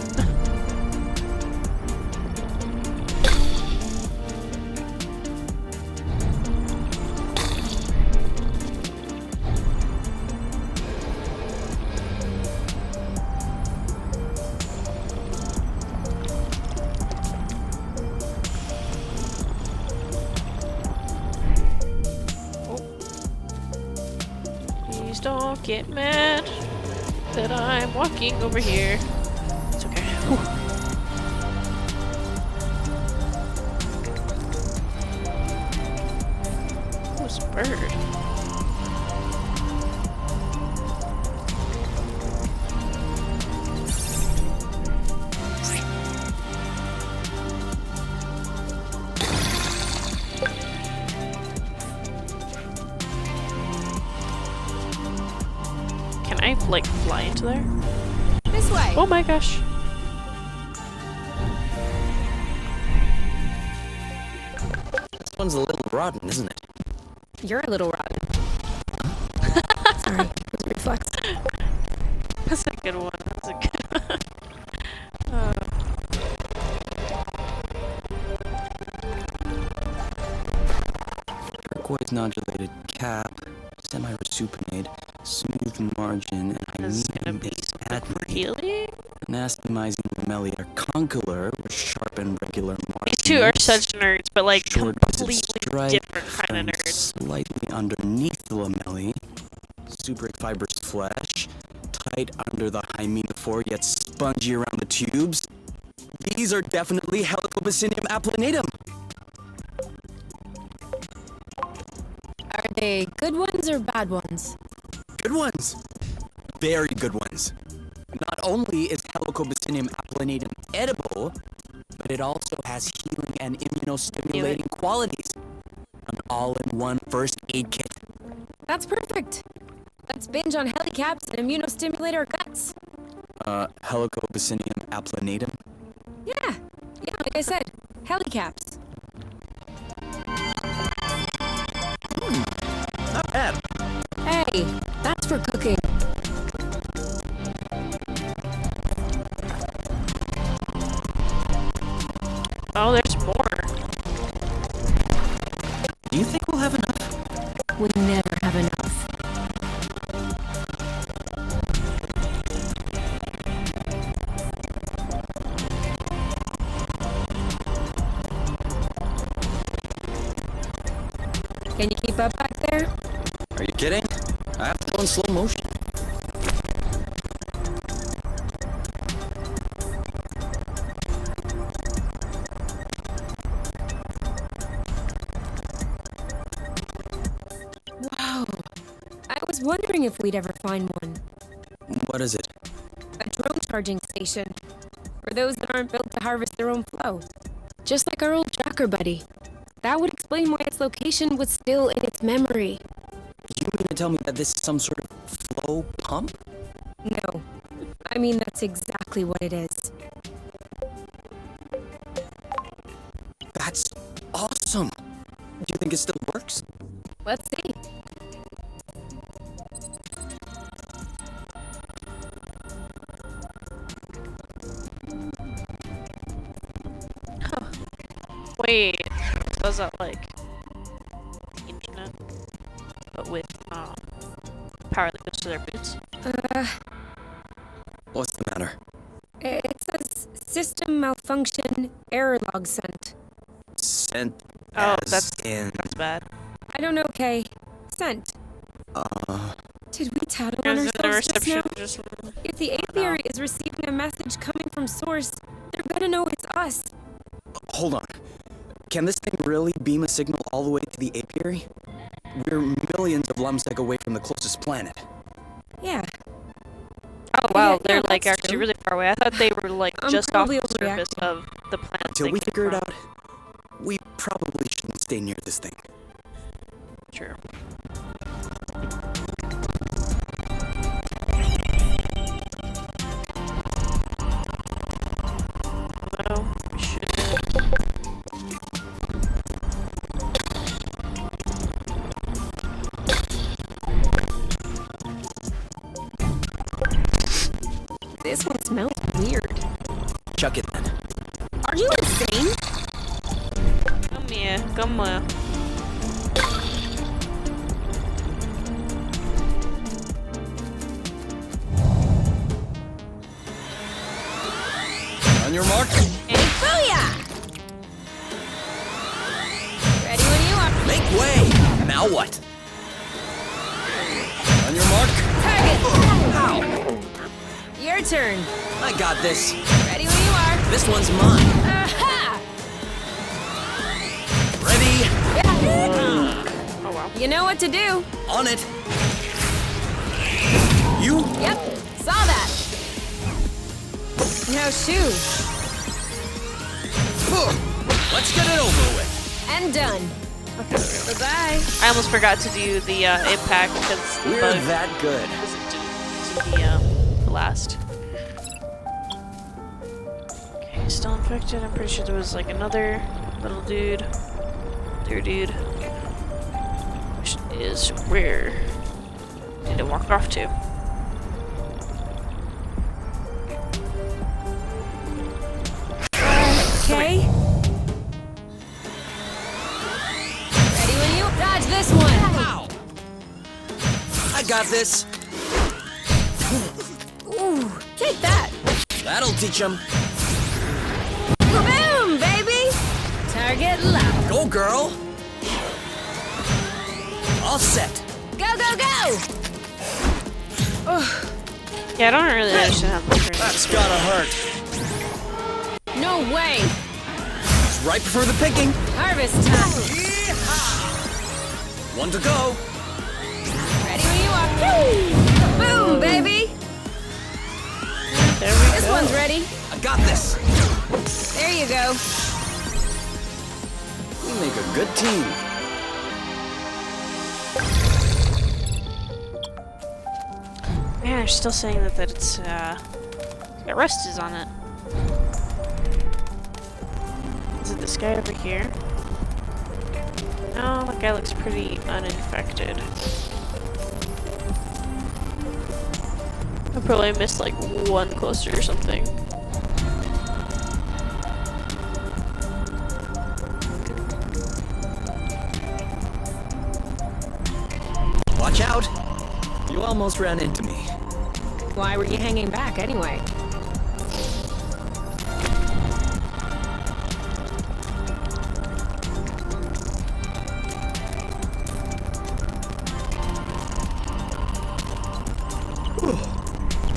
Please don't get mad that I'm walking over here. It's okay. Whew. Who's a bird? Can I, like, fly into there? This way. Oh my gosh. This one's a little rotten, isn't it? You're a little rotten. Sorry, it was a reflex. That's a good one. That's a good one. Turquoise nodulated cap, semi-resupinate, smooth margin, and This is gonna be something for healing. Anastomizing lamellae concolor with sharp and regular margins. These two are such nerds, but like Short completely stripe different kind of and nerds. Slightly underneath the lamellae. Subric fibrous flesh. Tight under the hymenophore, yet spongy around the tubes. These are definitely Helicobacinium applanatum. Are they good ones or bad ones? Good ones. Very good ones. Not only is Helicobacinium applanatum edible, but it also has healing and immunostimulating qualities. An all-in-one first aid kit. That's perfect. Let's binge on helicaps and immunostimulate our guts. Helicobacinium applanatum. Yeah, like I said, helicaps. Not bad. Hey, that's for cooking. Oh, there's more. Do you think we'll have enough? We never have enough. Can you keep up back there? Are you kidding? I have to go in slow motion. Wow. I was wondering if we'd ever find one. What is it? A drone charging station. For those that aren't built to harvest their own flow. Just like our old tracker buddy. That would explain why its location was still in its memory. You mean to tell me that this is some sort of flow pump? No. I mean, that's exactly what it is. That's awesome. Do you think it still works? Let's see. Wait, so is that like the internet, but with power that goes to their boots? What's the matter? It says system malfunction error log sent. Sent Oh, as that's in... bad. I don't know, Kay. Sent. Did we tattle on There's the ourselves just now? reception just. If the apiary is receiving a message coming from source, they're gonna know it's us. Hold on. Can this thing really beam a signal all the way to the apiary? We're millions of lumsec away from the closest planet. Yeah. Oh wow, yeah, they're like that's actually true. really far away. I thought they were like I'm just off probably the surface overreacting. of the planet. Until they we came figure it from. out, we probably shouldn't stay near this thing. True. Well, we should. This one smells weird. Chuck it then. Are you insane? Come here, come on. On your mark. And booyah! Ready when you are. Make way! Now what? On your mark. Target! Ow! Your turn. I got this. Ready when you are. This one's mine. Aha! Ready? Oh wow. You know what to do. On it. You? Yep, saw that. Now shoot. Let's get it over with. And done. Bye-bye. I almost forgot to do the impact because the We're bug that good. wasn't the last. Okay, still infected. I'm pretty sure there was like another little dude. There, dude. Which is where did it walk off to? Okay. Ready when you dodge this one. Ow! I got this. Ooh, take that. That'll teach him. Boom, baby. Target locked. Go, girl. All set. Go, go, go. Yeah, I don't really understand how the turn That's gotta hurt. No way. It's ripe for the picking. Harvest time. One to go. Ready when you are. Boom, baby. There we This go. one's ready. I got this. There you go. We make a good team. Man, they're still saying that it's got rust is on it. Is it this guy over here? No, that guy looks pretty uninfected. I probably missed like one cluster or something. Watch out. You almost ran into me. Why were you hanging back anyway?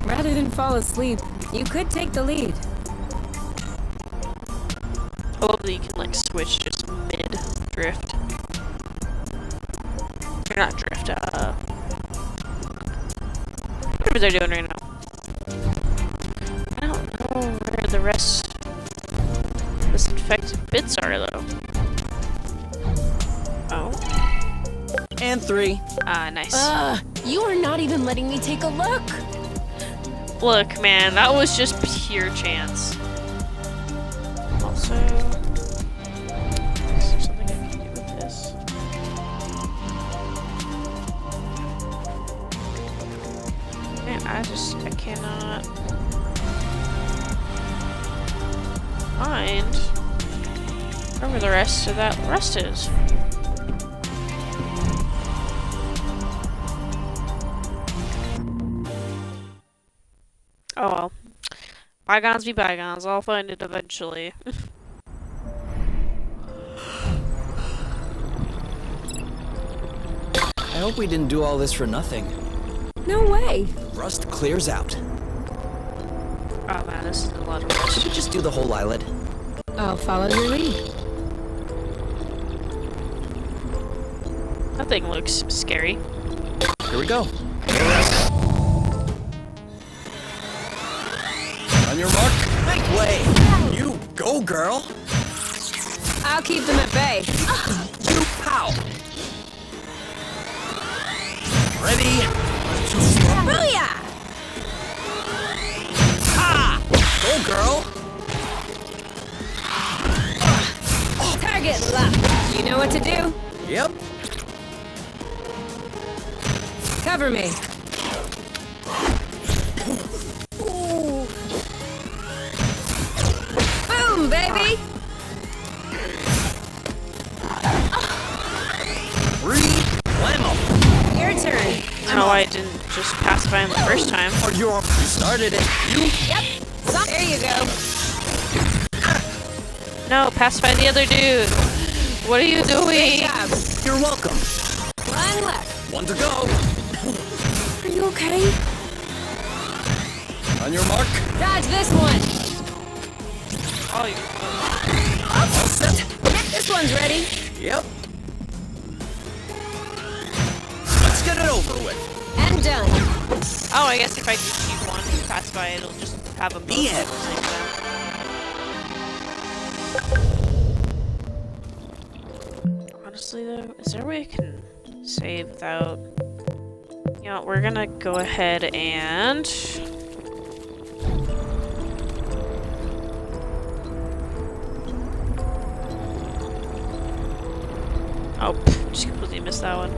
Rather than fall asleep, you could take the lead. I love that you can like switch just mid drift. Or not drift, whatever they're doing right now. I don't know where the rest of this infected bits are though. Oh. And 3. Ah, nice. You are not even letting me take a look. Look, man, that was just pure chance. Also, is there something I can do with this? Man, I cannot find where the rest of that rest is. Oh well. Bygones be bygones. I'll find it eventually. I hope we didn't do all this for nothing. No way. Rust clears out. Oh man, this is a lot of rust. Should we just do the whole islet? I'll follow your lead. That thing looks scary. Here we go. On your mark, make way. You go, girl. I'll keep them at bay. You pow. Ready? Booyah! Ha! Go, girl. Target locked. You know what to do? Yep. Cover me. Boom, baby! Re-whammo. Your turn. I don't know why I didn't just pacify him the first time. Oh, you started it. You. Yep. There you go. No, pacify the other dude. What are you Good doing? job. You're welcome. One left. One to go. Are you okay? On your mark. Dodge this one. Oh, you. All set. This one's ready. Yep. Let's get it over with. And done. Oh, I guess if I just keep one pacify, it'll just have them both. The at end. the same time. Honestly, though, is there a way I can save without? You know, we're gonna go ahead and. Oh, just completely missed that one.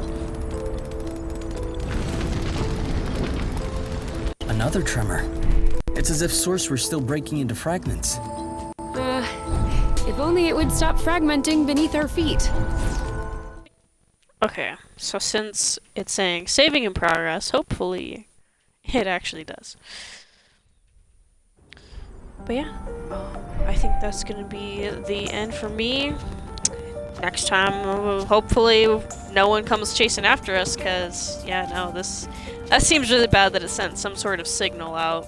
Another tremor. It's as if Source were still breaking into fragments. If only it would stop fragmenting beneath our feet. Okay, so since it's saying saving in progress, hopefully it actually does. But yeah, I think that's gonna be the end for me. Next time, hopefully no one comes chasing after us, because, yeah, no, that seems really bad that it sent some sort of signal out.